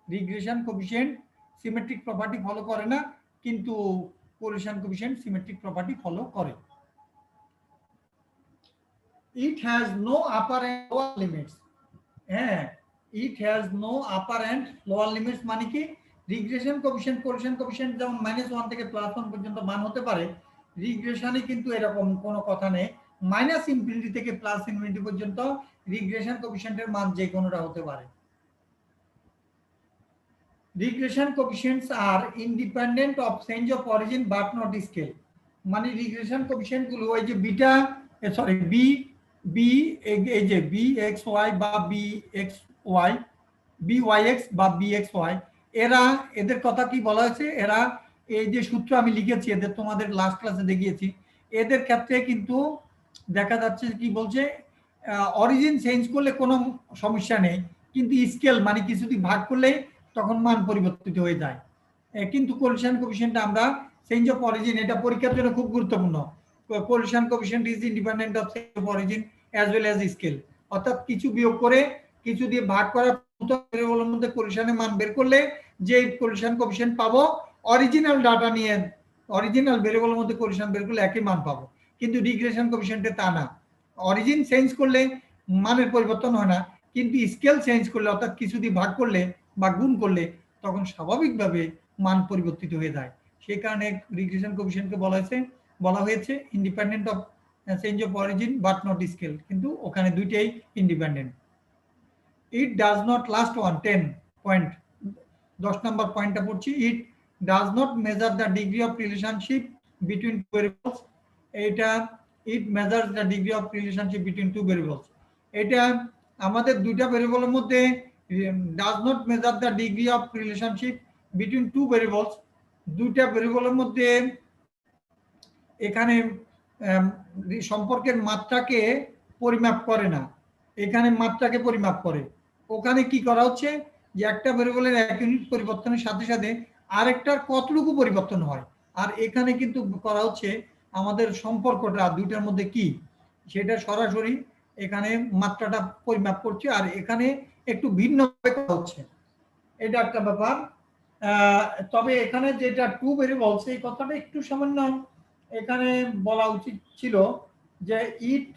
regression coefficient symmetric property follow করে না, কিন্তু correlation coefficient symmetric property follow করে। It has no upper and lower limits, হ্যাঁ, it has no upper and lower limits মানে কি, রিগ্রেশন কোএফিশিয়েন্ট, কোরিলেশন কোএফিশিয়েন্ট যেমন -1 থেকে +1 পর্যন্ত মান হতে পারে, রিগ্রেশনে কিন্তু এরকম কোনো কথা নেই, -∞ থেকে +∞ পর্যন্ত রিগ্রেশন কোএফিশিয়েন্টের মান যে কোনোটা হতে পারে। Regression coefficients are independent of change of origin but not scale, মানে রিগ্রেশন কোএফিশিয়েন্ট গুলো ওই যে বিটা, সরি এই যে bxy বা byx বা bxy, এদের কথা কি বলা হয়েছে, এরা এই যে সূত্র আমি লিখেছি এদের তোমাদের লাস্ট ক্লাসে দেখিয়েছি, এদের ক্ষেত্রে কিন্তু দেখা যাচ্ছে কি বলছে, অরিজিন চেঞ্জ করলে কোনো সমস্যা নেই, কিন্তু স্কেল মানে কিছু দিয়ে ভাগ করলে তখন মান পরিবর্তিত হয়ে যায়, কিন্তু কোরিলেশন কোএফিশিয়েন্ট আমরা চেঞ্জ অফ অরিজিন, এটা পরীক্ষার জন্য খুব গুরুত্বপূর্ণ, correlation coefficient is independent of change of origin as well as scale, অর্থাৎ কিছু বিয়োগ করে কিছু দিয়ে ভাগ করা ভেরিয়েবলের মধ্যে কোরিলেশনের মান বের করলে যে কোরিলেশন কোএফিশিয়েন্ট পাবো, অরিজিনাল ডাটা নিয়ে অরিজিনাল ভেরিয়েবলের মধ্যে কোরিলেশন বের করলে একই মান পাবো, কিন্তু রিগ্রেশন কোএফিশিয়েন্টে তা না, অরিজিন চেঞ্জ করলে মানের পরিবর্তন হয় না, কিন্তু স্কেল চেঞ্জ করলে অর্থাৎ কিছু দিয়ে ভাগ করলে বা গুণ করলে তখন স্বাভাবিকভাবে মান পরিবর্তিত হয়ে যায়। সেই কারণে রিগ্রেশন কোএফিসিয়েন্টকে বলা হয়েছে independent of change of origin but not scale, কিন্তু ওখানে দুইটাই independent. It does not last 10 point, 10 number পয়েন্টটা পড়ছি। It does not measure the degree of relationship between two variables. এটা it measures the degree of relationship between two variables. এটা আমাদের দুইটা ভেরিয়েবলের মধ্যে does not measure the degree of relationship between two variables. দুইটা ভেরিয়েবলের মধ্যে এখানে সম্পর্কের মাত্রাকে পরিমাপ করে না, এখানে মাত্রাকে পরিমাপ করে। ওখানে কি করা হচ্ছে যে একটা ভেরিয়েবলের এক ইউনিট পরিবর্তনের সাথে সাথে আরেকটার কতটুকু পরিবর্তন হয়, আর এখানে কিন্তু করা হচ্ছে আমাদের সম্পর্কটা দুইটার মধ্যে কি সেটা সরাসরি এখানে মাত্রাটা পরিমাপ করছে, আর এখানে একটু ভিন্নভাবে করা হচ্ছে, এটা একটা ব্যাপার। তবে এখানে যেটা টু ভেরিয়েবলস এই কথাটা একটু সামান্য এখানে বলা উচিত ছিল যে it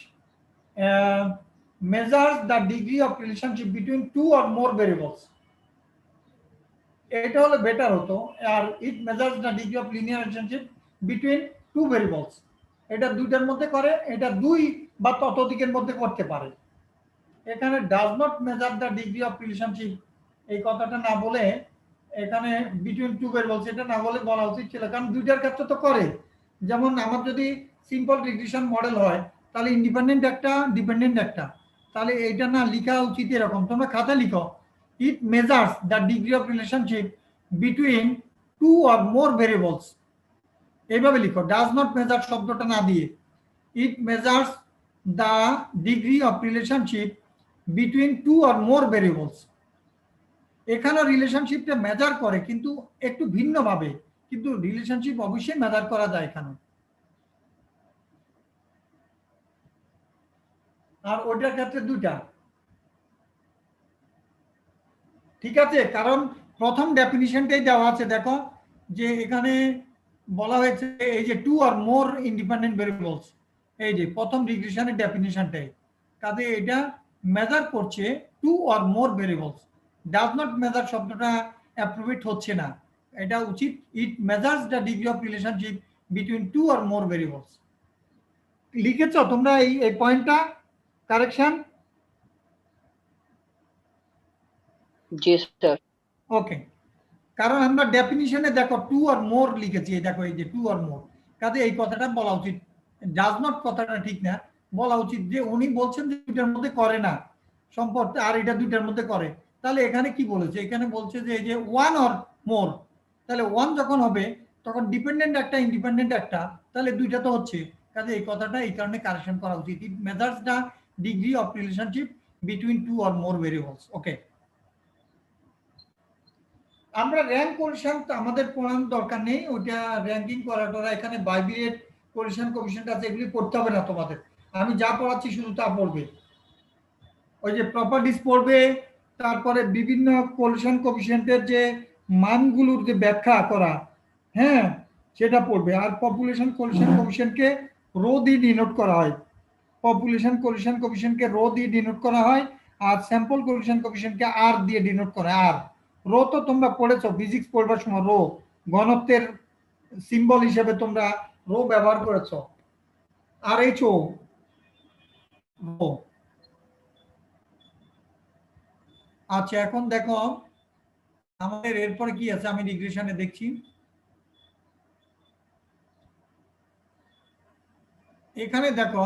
measures the degree of relationship between two or more variables, এটা হলে বেটার হতো। আর it measures the degree of linear relationship between two variables, এটা দুইটার মধ্যে করে, এটা দুই বা ততোধিকের মধ্যে করতে পারে। এখানে does not measure the degree of relationship এই কথাটা না বলে এখানে বিটুইন টু ভেরিয়েবলস এটা না বলে বলা উচিত ছিল, কারণ দুইটার ক্ষেত্রে তো করে। যেমন আমার যদি সিম্পল রিগ্রেশন মডেল হয় তাহলে ইন্ডিপেন্ডেন্ট একটা ডিপেন্ডেন্ট একটা, তাহলে এটা না লেখা উচিত এরকম, তোমরা খাতা লিখো it measures the degree of relationship between two or more variables, এইভাবে লিখো, ডাজ নট মেজার শব্দটা না দিয়ে। It measures the degree of relationship between two or more variables. এখানে রিলেশনশিপটা মেজার করে কিন্তু একটু ভিন্নভাবে, কিন্তু রিলেশনশিপ অবশ্যই মেজার করা যায় এখানে। আর ওইটার ক্ষেত্রে দুইটা, ঠিক আছে, কারণ প্রথম ডেফিনিশনটাই দেওয়া আছে, দেখো যে এখানে বলা হয়েছে এই যে two or more independent variables, এই যে প্রথম রিগ্রেশনের ডেফিনিশনটাই, কাজে এটা মেজার করছে two or more variables. Does not measure শব্দটা অ্যাপ্রোপ্রিয়েট হচ্ছে না, এটা উচিত it measures the degree of relationship between two or more variables. লিখেছো তোমরা এই পয়েন্টটা কারেকশন? জি স্যার। ওকে, কারণ আমরা ডেফিনিশনে দেখো টু আর মোর লিখেছি, দেখো এই যে টু আর মোর, কাজে এই কথাটা বলা উচিত, ডাজ নট কথাটা ঠিক না, বলা উচিত যে উনি বলছেন যে দুইটার মধ্যে করে না সম্পর্ক, আর এটা দুইটার মধ্যে করে। তাহলে এখানে কি বলেছে, এখানে বলছে যে এই যে ওয়ান অর মোর, তাহলে ওয়ান যখন হবে তখন ডিপেন্ডেন্ট একটা ইন্ডিপেন্ডেন্ট একটা, তাহলে দুইটা তো হচ্ছে, কাজে এই কথাটা এই কারণে কারেকশন করা উচিত, it measures the degree of relationship between two or more variables. Okay, আমরা র্যাঙ্ক কোএফিসিয়েন্ট তো আমাদের পড়ানোর দরকার নেই, ওটা র্যাঙ্কিং করাটা এখানে বাইবিরেট কোএফিসিয়েন্ট কোএফিসিয়েন্ট আছে, এগুলি পড়তে হবে না তোমাদের, আমি যা পড়াচ্ছি শুধু তা পড়বে। ওই যে প্রপার্টিজ পড়বে, তারপরে বিভিন্ন কোএফিসিয়েন্ট কোএফিসিয়েন্টের যে মানগুলোর যে ব্যাখ্যা করা, হ্যাঁ সেটা পড়বে। আর পপুলেশন কোএফিসিয়েন্ট কোএফিসিয়েন্টকে রো দিয়ে ডিনোট করা হয়, পপুলেশন কোএফিসিয়েন্ট কোএফিসিয়েন্টকে রো দিয়ে ডিনোট করা হয়, আর স্যাম্পল কোএফিসিয়েন্ট কোএফিসিয়েন্টকে আর দিয়ে ডিনোট করা হয়। আর রো তো তোমরা পড়েছো ফিজিক্স পড়বার সময়, রো ঘনত্বের সিম্বল হিসেবে তোমরা রো ব্যবহার করেছো, আর এইচ ও রো। আচ্ছা, এখন দেখো আমাদের এরপরে কি আছে, আমি রিগ্রেশনে দেখছি। এখানে দেখো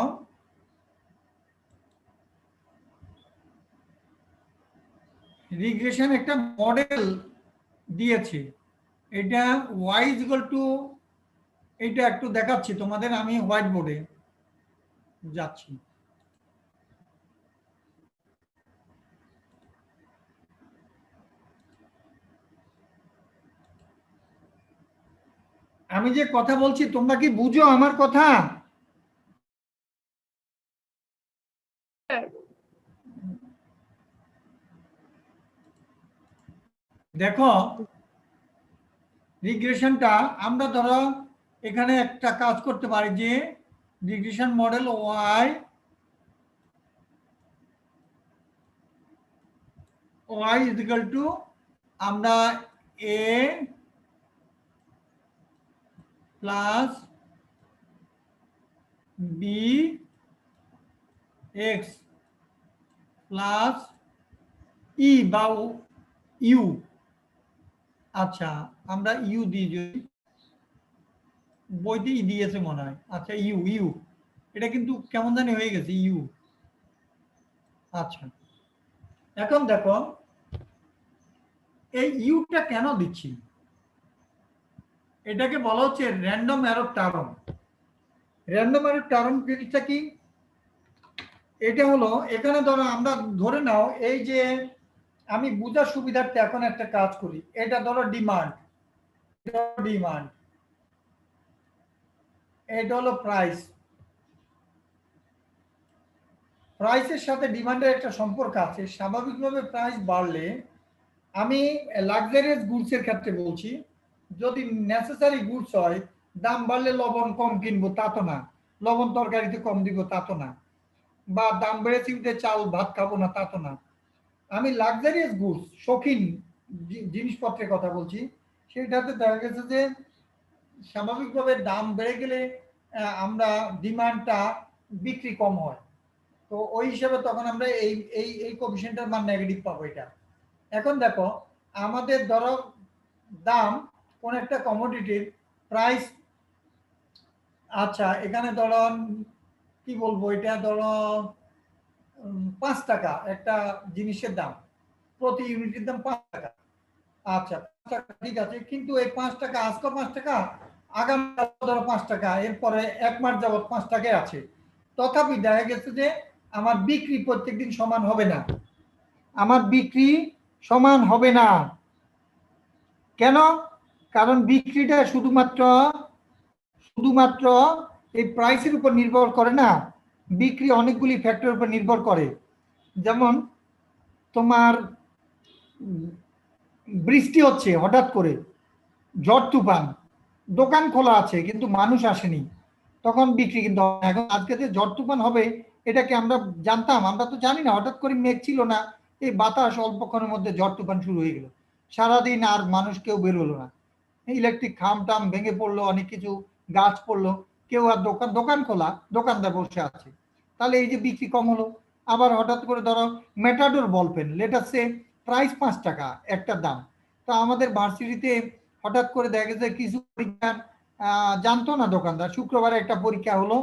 রিগ্রেশন একটা মডেল দিয়েছে, এটা y ইজ ইকুয়াল টু, এটা একটু দেখাচ্ছি তোমাদের, আমি হোয়াইট বোর্ডে যাচ্ছি। আমি যে কথা বলছি তোমরা কি বুঝো আমার কথা? দেখো রিগ্রেশনটা আমরা ধরো এখানে একটা কাজ করতে পারি যে regression model y is equal two আমরা এ plus B x plus E বা ইউ, আচ্ছা আমরা ইউ দিই, যদি বইতে ই দিয়েছে মনে হয়, আচ্ছা ইউ ইউ এটা কিন্তু কেমন জানি হয়ে গেছে ইউ। আচ্ছা এখন দেখো এই ইউটা কেন দিচ্ছি, এটাকে বলা হচ্ছে random arrow term. Random arrow term জিনিসটা কি, এটা হলো এখানে ধরো আমরা ধরে নাও এই যে আমি বুঝার সুবিধার্থে এখন একটা কাজ করি, এটা ধরো ডিমান্ড, ডিমান্ড এটা হলো প্রাইস, প্রাইসের সাথে ডিমান্ডের একটা সম্পর্ক আছে। স্বাভাবিকভাবে প্রাইস বাড়লে, আমি লাক্সারিয়াস গুডসের ক্ষেত্রে বলছি, যদি নেসেসারি গুডস হয়, দাম বাড়লে লবণ কম কিনবো তা তো না, লবণ তরকারিতে কম দিব তা তো না, বা দাম বেড়েছে উঠে চাল ভাত খাবো না তা তো না। আমি লাক্সারিয়াস গুডস, শৌখিন জিনিসপত্রের কথা বলছি, সেটাতে দেখা গেছে যে স্বাভাবিকভাবে দাম বেড়ে গেলে আমরা ডিমান্ডটা বিক্রি কম হয়, তো ওই হিসাবে তখন আমরা এই এই এই কোএফিসিয়েন্টের মান নেগেটিভ পাবো এটা। এখন দেখো আমাদের ধরো দাম কোন একটা কমোডিটির প্রাইস, আচ্ছা এখানে ধরো কি বলবো, এটা ধরো 5 টাকা একটা জিনিসের দাম, প্রতি ইউনিটের দাম 5 টাকা। আচ্ছা 5 টাকা ঠিক আছে, কিন্তু এই 5 টাকা আজকে 5 টাকা, আগামী ধরো 5 টাকা, এরপরে 1 মাস যাবত 5 টাকায় আছে, তথাপি দেখা গেছে যে আমার বিক্রি প্রত্যেকদিন সমান হবে না, আমার বিক্রি সমান হবে না। কেন? কারণ বিক্রিটা শুধুমাত্র এই প্রাইসের উপর নির্ভর করে না, বিক্রি অনেকগুলি ফ্যাক্টরের উপর নির্ভর করে। যেমন তোমার বৃষ্টি হচ্ছে হঠাৎ করে, ঝড় তুফান, দোকান খোলা আছে কিন্তু মানুষ আসেনি, তখন বিক্রি কিন্তু এখন আজকে যে ঝড় তুফান হবে এটাকে আমরা জানতাম? আমরা তো জানি না, হঠাৎ করে মেঘ ছিল না, এই বাতাস অল্পক্ষণের মধ্যে ঝড় তুফান শুরু হয়ে গেল, সারাদিন আর মানুষ কেউ বেরোলো না, ইলেকট্রিক খাম টাম ভেঙে পড়লো, অনেক কিছু গাছ পড়লো, কেউ আর দোকান খোলা, দোকানদার বসে আছে, তাহলে এই যে বিক্রি কম হলো। আবার হঠাৎ করে ধরো মেটাডোর বল পেন, লেটাসে প্রাইস 5 টাকা একটা দাম, তো আমাদের ভার্সিটিতে হঠাৎ করে দেখা গেছে কিছু পরীক্ষা জানতো না দোকানদার, শুক্রবারে একটা পরীক্ষা হলো,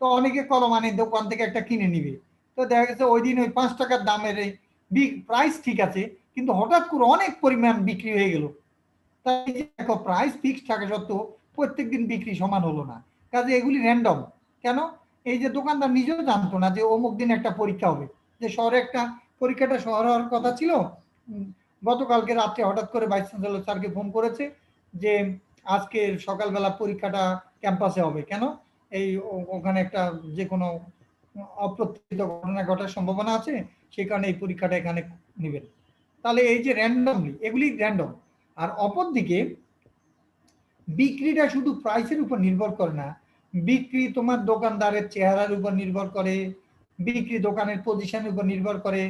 তো অনেকে কলম আনে দোকান থেকে একটা কিনে নিবে, তো দেখা গেছে ওই দিন ওই 5 টাকার দামের প্রাইস ঠিক আছে, কিন্তু হঠাৎ করে অনেক পরিমাণ বিক্রি হয়ে গেল, তাই দেখো প্রাইস ফিক্সড থাকা সত্ত্বেও প্রত্যেকদিন বিক্রি সমান হলো না, কাজে এগুলি র্যান্ডম। কেন? এই যে দোকানদার নিজেও জানতো না যে অমুক দিন একটা পরীক্ষা হবে, যে শহরে একটা পরীক্ষাটা শহর হওয়ার কথা ছিল, গতকালকে রাত্রে হঠাৎ করে ভাইস চ্যান্সেলর স্যারকে ফোন করেছে যে আজকে সকালবেলা পরীক্ষাটা ক্যাম্পাসে হবে, কেন এই ওখানে একটা যে কোনো অপ্রত্যাশিত ঘটনা ঘটার সম্ভাবনা আছে, সেই কারণে এই পরীক্ষাটা এখানে নেবেন। তাহলে এই যে র্যান্ডমলি, এগুলি র্যান্ডম। আর অপরদিকে বিক্রিটা শুধু প্রাইসের উপর নির্ভর করে না, বিক্রি তোমার দোকানদারের চেহারার উপর নির্ভর করে, বিক্রি দোকানের পজিশনের উপর নির্ভর করে,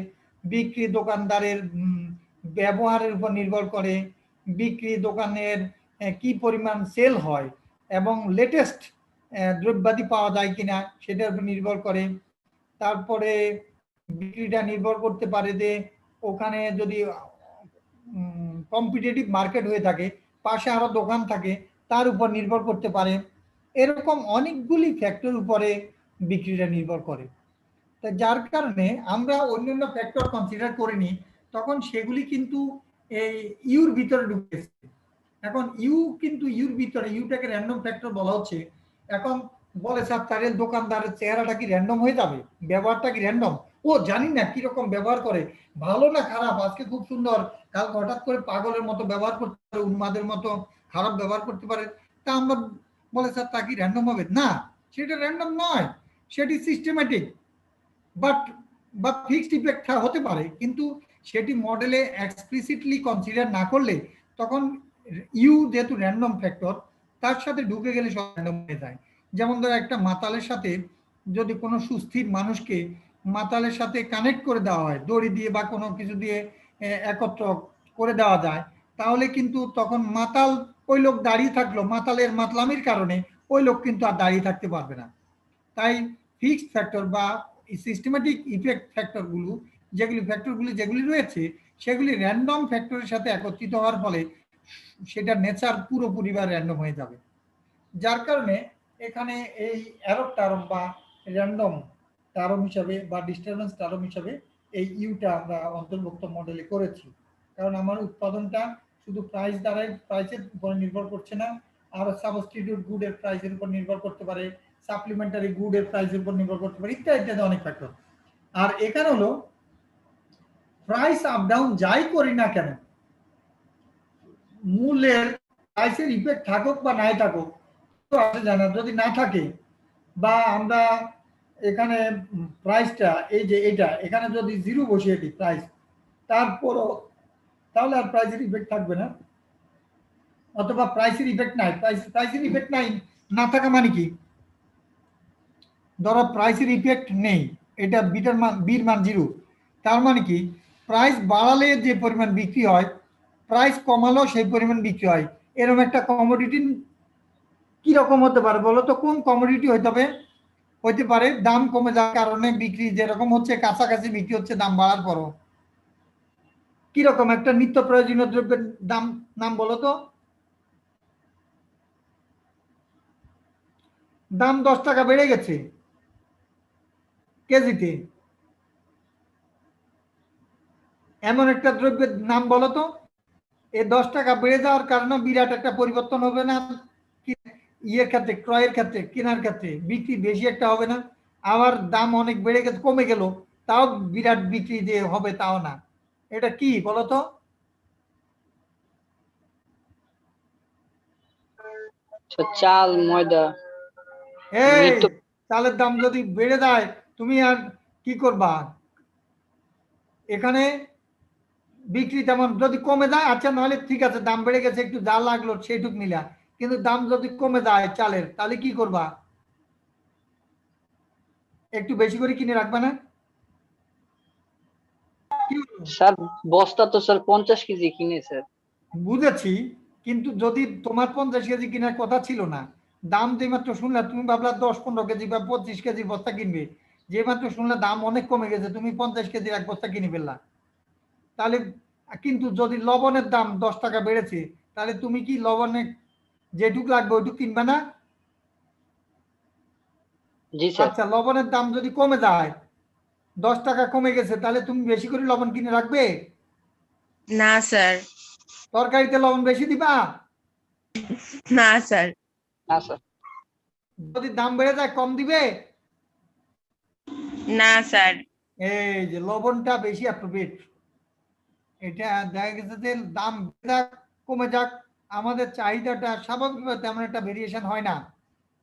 বিক্রি দোকানদারের ব্যবহারের উপর নির্ভর করে, বিক্রি দোকানের কি পরিমাণ সেল হয় এবং লেটেস্ট দ্রব্যাদি পাওয়া যায় কিনা সেটার উপর নির্ভর করে। তারপরে বিক্রিটা নির্ভর করতে পারে যে ওখানে যদি কম্পিটিটিভ মার্কেট হয়ে থাকে, পাশে আরো দোকান থাকে, তার উপর নির্ভর করতে পারে। এরকম অনেকগুলি ফ্যাক্টর উপরে বিক্রিটা নির্ভর করে, তা যার কারণে আমরা অন্যান্য ফ্যাক্টর কনসিডার করিনি, তখন সেগুলি কিন্তু এই ইউর ভিতরে ঢুকেছে। এখন ইউ কিন্তু ইউর ভিতরে, ইউটাকে র্যান্ডম ফ্যাক্টর বলা হচ্ছে। এখন বলে স্যার তার দোকানদারের চেহারাটা কি র্যান্ডম হয়ে যাবে, ব্যবহারটা কি র্যান্ডম, ও জানি না কিরকম ব্যবহার করে, ভালো না খারাপ, আজকে খুব সুন্দর, কাল হঠাৎ করে পাগলের মতো ব্যবহার করতে পারে, উন্মাদের মতো খারাপ ব্যবহার করতে পারে, তা আমরা বলে স্যার তা কি র্যান্ডম হবে? না, সেটা র্যান্ডম নয়, সেটি সিস্টেমেটিক, বা ফিক্সড ইফেক্ট হতে পারে, কিন্তু সেটি মডেলে এক্সপ্লিসিটলি কনসিডার না করলে তখন ইউ যেহেতু র্যান্ডম ফ্যাক্টর, তার সাথে ঢুকে গেলে সব র্যান্ডম হয়ে যায়। যেমন ধরো একটা মাতালের সাথে যদি কোনো সুস্থির মানুষকে মাতালের সাথে কানেক্ট করে দেওয়া হয় দড়ি দিয়ে বা কোনো কিছু দিয়ে একত্র করে দেওয়া যায়, তাহলে কিন্তু তখন মাতাল ওই লোক দাঁড়িয়ে থাকলো, মাতালের মাতলামির কারণে ওই লোক কিন্তু আর দাঁড়িয়ে থাকতে পারবে না। তাই ফিক্সড ফ্যাক্টর বা সিস্টেমেটিক ইফেক্ট ফ্যাক্টরগুলো যেগুলি রয়েছে সেগুলি র্যান্ডম ফ্যাক্টরের সাথে একত্রিত হওয়ার ফলে সেটা নেচার পুরোপুরি বা র্যান্ডম হয়ে যাবে। যার কারণে এখানে এই অ্যারর টার্ম বা র্যান্ডম টার্ম হিসাবে বা ডিস্টারবেন্স টার্ম হিসাবে এই ইউটা আমরা অন্তর্ভুক্ত মডেলে করেছি। কারণ আমার উৎপাদনটা শুধু প্রাইস দ্বারাই, প্রাইসের উপর নির্ভর করছে না, আর সাবস্টিটিউট গুডের প্রাইসের উপর নির্ভর করতে পারে, সাপ্লিমেন্টারি গুডের প্রাইসের উপর নির্ভর করতে পারে, ইত্যাদি ইত্যাদি অনেক ফ্যাক্টর। আর এখানে হলো প্রাইস আপ ডাউন যাই করি না কেন, মূল্যের প্রাইসের ইফেক্ট থাকুক বা নাই থাকুক তো আসে জানা, যদি না থাকে বা আমরা এখানে প্রাইসটা এই যে এটা এখানে যদি 0 বসিয়ে দিই প্রাইস, তারপরও তাহলে আর প্রাইসের ইফেক্ট থাকবে না, অথবা প্রাইসের ইফেক্ট নাই। প্রাইসের ইফেক্ট নাই না থাকা মানে কি, ধরো প্রাইসের ইফেক্ট নেই, এটা বিটার মান বির মান 0, তার মানে কি প্রাইস বাড়ালে যে পরিমাণ বিক্রি হয়, প্রাইস কমালেও সেই পরিমাণ বিক্রি হয়। এরকম একটা কমোডিটি কি রকম হতে পারে বলো তো? কোন কমোডিটি হইতে পারে দাম কমে যাওয়ার কারণে বিক্রি যেরকম হচ্ছে, কাছাকাছি বিক্রি হচ্ছে দাম বাড়ার পরও, কি রকম একটা নিত্য প্রয়োজনীয় দ্রব্যের দাম নাম বলো তো? দাম 10 টাকা বেড়ে গেছে কেজিতে, এমন একটা দ্রব্যের নাম বলো তো? এই 10 টাকা বেড়ে যাওয়ার কারণে বিরাট একটা পরিবর্তন হবে না ইয়ের ক্ষেত্রে, ক্রয়ের ক্ষেত্রে, কেনার ক্ষেত্রে বিক্রি বেশি একটা হবে না। আবার দাম অনেক বেড়ে গেছে, কমে গেল, তাও বিরাট বিক্রি যে হবে তাও না। এটা কি বলো তো? চাল, ময়দা, এই নিত্য। চালের দাম যদি বেড়ে যায় তুমি আর কি করবা? এখানে বিক্রি তেমন যদি কমে যায় আচ্ছা, নাহলে ঠিক আছে দাম বেড়ে গেছে একটু যা লাগলো সেইটুক নিলা, কিন্তু দাম যদি কমে যায় চালের তাহলে কি করবা? একটু বেশি করে কিনে রাখবা না? স্যার বস্তা তো স্যার 50 কেজি কিনে স্যার। বুঝেছি, কিন্তু যদি তোমার 50 কেজি কেনার কথা ছিল না, দাম যে মাত্র শুনলা, তুমি ভাবলা 10-15 কেজি বা 25 কেজি বস্তা কিনবে, যে মাত্র শুনলা দাম অনেক কমে গেছে তুমি 50 কেজির এক বস্তা কিনে ফেললা, তাহলে কিন্তু যদি লবণের দাম 10 টাকা বেড়েছে তাহলে তুমি কি লবণে যেটুক লাগবে ওইটুক কিনবা না? জি স্যার। আচ্ছা, লবণের দাম যদি কমে যায়, 10 টাকা কমে গেছে, তাহলে তুমি বেশি করে লবণ কিনে রাখবে? না স্যার। তরকারিতে লবণ বেশি দিবা? না স্যার। না স্যার। যদি দাম বেড়ে যায় কম দিবে? না স্যার। এই যে লবণটা বেশি অ্যাপ্রোপ্রিয়েট। এটা দেখা গেছে যে দাম বেড়ে যাক কমে যাক, আমাদের চাহিদাটা স্বাভাবিকভাবে তেমন একটা ভেরিয়েশন হয় না,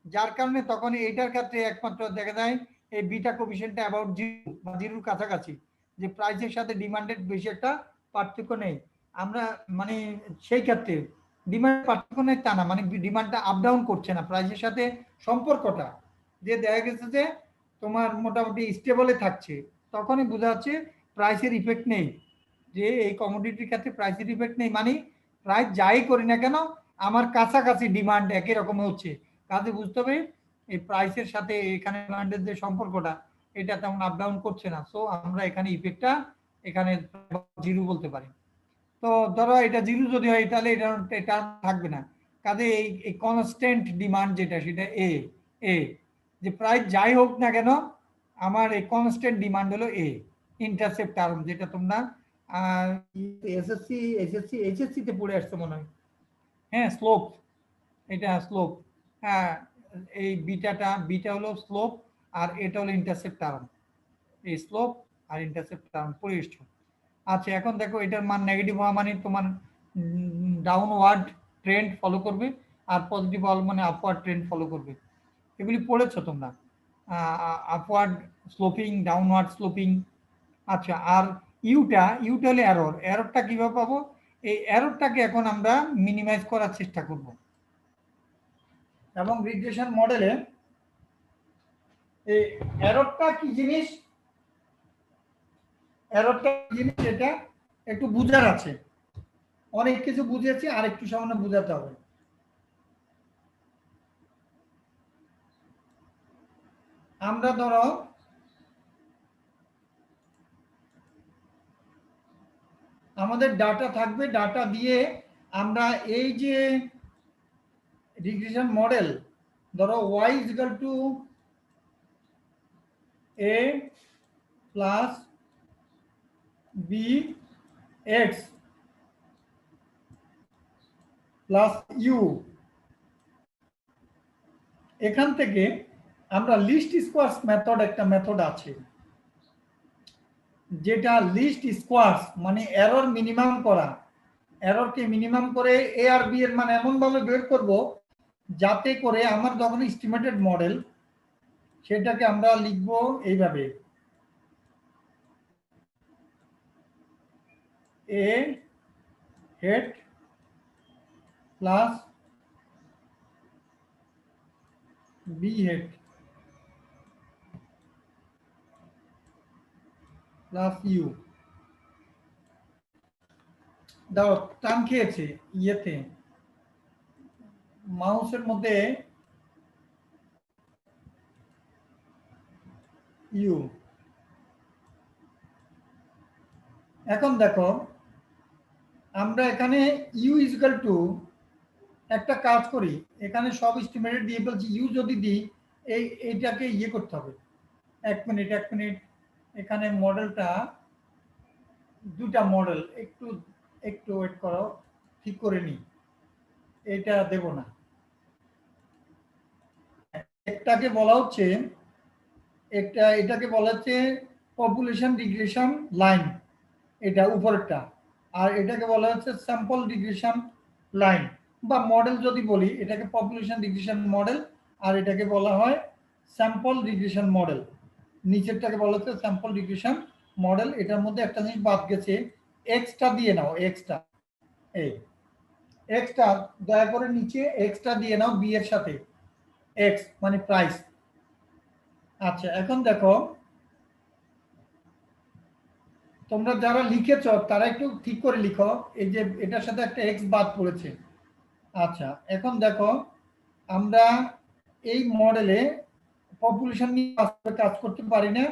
যার কারণে তখন এইটার ক্ষেত্রে একমাত্র দেখা যায় এই বিটা কোফিশিয়েন্টটা অ্যাবাউট 0 বা 0-র কাছাকাছি, যে প্রাইসের সাথে ডিমান্ডের বেশি একটা পার্থক্য নেই। আমরা মানে সেই ক্ষেত্রে ডিমান্ড পার্থক্য নেই তা না, মানে ডিমান্ডটা আপ ডাউন করছে না, প্রাইসের সাথে সম্পর্কটা যে দেখা গেছে যে তোমার মোটামুটি স্টেবলে থাকছে, তখনই বোঝা যাচ্ছে প্রাইসের ইফেক্ট নেই, যে এই কমোডিটির ক্ষেত্রে প্রাইসের ইফেক্ট নেই, মানে প্রাইস যাই করি না কেন আমার কাছাকাছি ডিমান্ড একই রকম হচ্ছে, কাজে বুঝতে হবে এই প্রাইসের সাথে এখানে ডিমান্ডের যে সম্পর্কটা এটা তেমন আপ ডাউন করছে না, সো আমরা এখানে ইফেক্টটা এখানে 0 বলতে পারি। তো ধরো এটা 0 যদি হয় তাহলে এটা থাকবে না, কাজে এই কনস্ট্যান্ট ডিমান্ড যেটা সেটা এ যে প্রাইস যাই হোক না কেন আমার এই কনস্ট্যান্ট ডিমান্ড হলো ইন্টারসেপ্ট টার্ম, যেটা তোমরা এইচএসসি তে পড়ে আসছো মনে হয়। হ্যাঁ, স্লোপ, এটা স্লোপ। হ্যাঁ, এই বিটা হলো স্লোপ আর এটা হলো ইন্টারসেপ্ট টার্ম, এই স্লোপ আর ইন্টারসেপ্ট টার্ম পড়ে এসছো। আচ্ছা, এখন দেখো এটার মান নেগেটিভ হওয়া মানে তোমার ডাউনওয়ার্ড ট্রেন্ড ফলো করবে, আর পজিটিভ হওয়া মানে আপওয়ার্ড ট্রেন্ড ফলো করবে, এগুলি পড়েছো তোমরা, আপওয়ার্ড স্লোপিং, ডাউনওয়ার্ড স্লোপিং। আচ্ছা, আর ইউটা হলে এররটা কিভাবে পাবো? এই এররটাকে এখন আমরা মিনিমাইজ করার চেষ্টা করব, এবং রিগ্রেশন মডেলে এই এররটা কি জিনিস, এররটা কি জিনিস এটা একটু বুঝার আছে। অনেক কিছু বুঝিয়েছি, আর একটু সামান্য বুঝাতে হবে। আমরা ধরো আমাদের ডাটা থাকবে, ডাটা দিয়ে আমরা এই যে রিগ্রেশন মডেল, ধরো y is equal to a plus b x plus u, এখান থেকে আমরা লিস্ট স্কোয়ার্স মেথড, একটা মেথড আছে যেটা লিস্ট স্কোয়ার্স মানে এরর মিনিমাম করা, এররকে মিনিমাম করে এ আর বি এর মান এমন ভাবে বের করব যাতে করে আমার যখন এস্টিমেটেড মডেল, সেটাকে আমরা লিখব এইভাবে, a head plus b head plus u. দাও টান খেয়েছে ইয়েতে, মাউসের মধ্যে ইউ। এখন দেখো আমরা এখানে ইউ ইজ ইকুয়াল টু, একটা কাজ করি, এখানে সব এস্টিমেটেড দিয়ে বলছি, ইউ যদি দিই এইটাকে ইয়ে করতে হবে। এক মিনিট, এখানে মডেলটা, দুটা মডেল, একটু ওয়েট করো, ঠিক করে নি, এটা দেব না। একটাকে বলা হচ্ছে, এটাকে বলা হচ্ছে পপুলেশন রিগ্রেশন লাইন, এটা উপরেরটা, আর এটাকে বলা হচ্ছে স্যাম্পল রিগ্রেশন লাইন বা মডেল যদি বলি, এটাকে পপুলেশন রিগ্রেশন মডেল, আর এটাকে বলা হয় স্যাম্পল রিগ্রেশন মডেল। নিচেরটাকে বলা হচ্ছে স্যাম্পল রিগ্রেশন মডেল। এটার মধ্যে একটা জিনিস বাদ গেছে, এক্সটা দিয়ে নাও, এক্সটা, এই এক্সটা দয়া করে নিচে এক্সটা দিয়ে নাও বি এর সাথে, এক্স মানে প্রাইস। আচ্ছা এখন দেখো, তোমরা যারা লিখেছ তারা একটু ঠিক করে লিখো, এই যে এটার সাথে একটা এক্স বাদ পড়েছে। আচ্ছা এখন দেখো, আমরা এই মডেলে পপুলেশন নিয়ে কাজ করতে পারি না,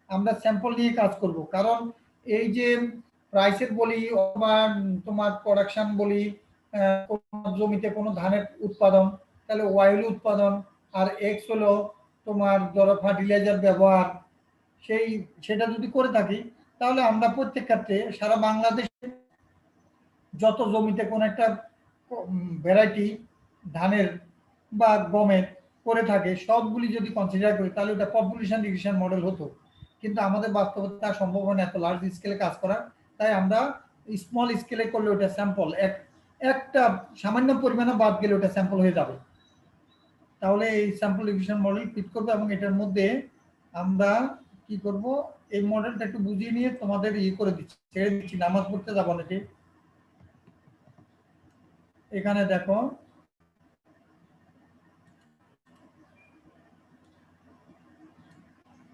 আমরা স্যাম্পল নিয়ে কাজ করব। কারণ এই যে প্রাইসের বলি অথবা তোমার প্রোডাকশন বলি, জমিতে কোনো ধানের উৎপাদন, তাহলে ওয়াই হলো উৎপাদন, আর এক্স হলো তোমার ধরো ফার্টিলাইজার ব্যবহার, সেটা যদি করে থাকি, তাহলে আমরা প্রত্যেক ক্ষেত্রে সারা বাংলাদেশে যত জমিতে কোন একটা ভ্যারাইটি ধানের বা গমের করে থাকে, সবগুলি যদি কনসিডার করি, তাহলে ওটা পপুলেশন রিগ্রেশন মডেল হতো। কিন্তু আমাদের বাস্তবতা সম্ভব হয় না এত লার্জ স্কেলে কাজ করা, তাই আমরা স্মল স্কেলে করলে ওটা স্যাম্পল, একটা সামান্য পরিমাণে বাদ গেলে ওটা স্যাম্পল হয়ে যাবে। তাহলে এই স্যাম্পল রিগ্রেশন মডেল ফিট করবো, এবং এটার মধ্যে আমরা কি করব, এই মডেলটা একটু বুঝিয়ে নিয়ে তোমাদের ইয়ে করে দিচ্ছি, ছেড়ে দিচ্ছি, নামাজ পড়তে যাবো নাকি। এখানে দেখো,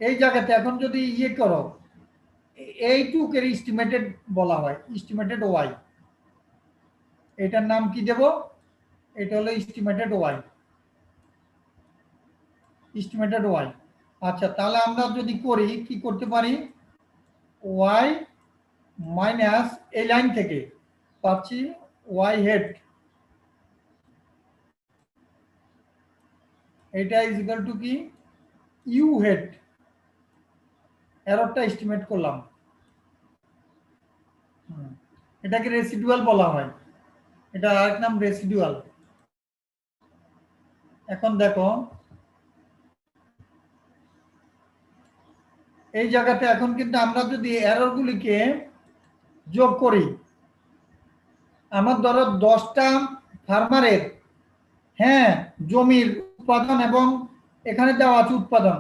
এই জায়গাতে এখন যদি ইয়ে করো, এইটুকের এস্টিমেটেড বলা হয়, এস্টিমেটেড ওয়াই, এটার নাম কি দেব, এটা হলো এস্টিমেটেড ওয়াই, এস্টিমেটেড ওয়াই। আচ্ছা তাহলে আমরা যদি করি, কি করতে পারি, ওয়াই মাইনাস এই লাইন থেকে পাচ্ছি ওয়াই হেড, এটা ইজ ইকুয়াল টু কি, ইউ হেড, এররটা এস্টিমেট করলাম, এটাকে রেসিডুয়াল বলা হয়, এটা আরেক নাম রেসিডুয়াল। এখন দেখো এই জায়গাতে এখন কিন্তু আমরা যদি এররগুলিকে যোগ করি, আমার ধরো 10টা ফার্মারের, হ্যাঁ, জমির উৎপাদন, এবং এখানে দেওয়া আছে উৎপাদন,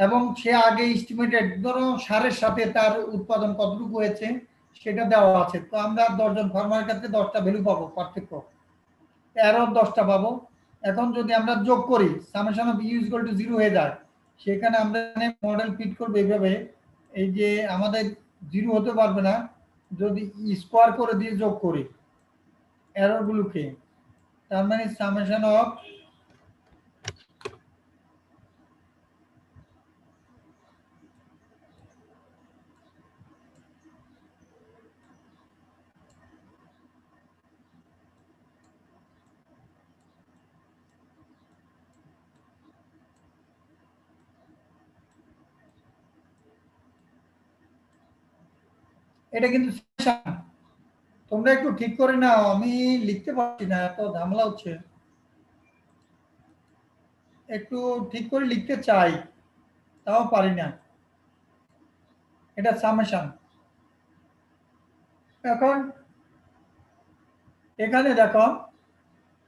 এবং সে আগে এস্টিমেটেড ধরো সারের সাথে তার উৎপাদন কতটুকু হয়েছে সেটা দেওয়া আছে। তো আমরা 10 জন ফার্মারের কাছে 10টা ভ্যালু পাবো, পার্থক্য, এরর 10টা পাবো। এখন যদি আমরা যোগ করি, summation of U is equal to 0 হয়ে যায়, সেখানে আমরা মডেল ফিট করবো এইভাবে, এই যে আমাদের 0 হতে পারবে না যদি স্কোয়ার করে দিয়ে যোগ করি, এরর গুলোকে, তার মানে সামেশন অফ এটা কিন্তু summation। তোমরা একটু ঠিক করে নাও, আমি লিখতে পারছি না, এত ঝামেলা হচ্ছে। একটু ঠিক করে লিখতে চাই, তাও পারি না। এটা সামেশন। এখন এখানে দেখো,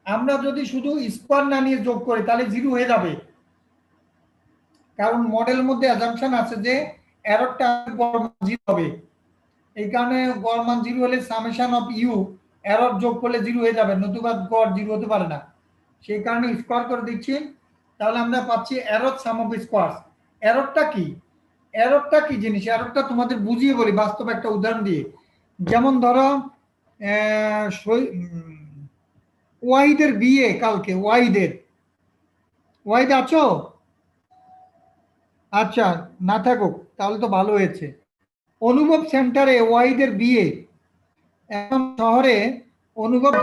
আমরা যদি শুধু স্কোয়ার না নিয়ে যোগ করি তাহলে 0 হয়ে যাবে, কারণ মডেলের মধ্যে অ্যাজাম্পশন আছে যে এররটা গড় মান 0 হবে। এই কারণে গড় মান 0 হলে সামেশন অফ ইউ এরর যোগ করলে 0 হয়ে যাবে, নতুবা গড় 0 হতে পারে না। সেই কারণে স্কোয়ার করে দিচ্ছি, তাহলে আমরা পাচ্ছি এরর সাম অফ স্কোয়ার। এররটা কি? এররটা কি জিনিস? এররটা তোমাদের বুঝিয়ে বলি বাস্তব একটা উদাহরণ দিয়ে। যেমন ধরো ওয়াইদের বিয়ে কালকে, ওয়াইদ আছো? আচ্ছা, না থাকুক তাহলে তো ভালো হয়েছে। অনুভব সেন্টারে ওয়াইদের বিয়ে, এখন শহরে অনুভব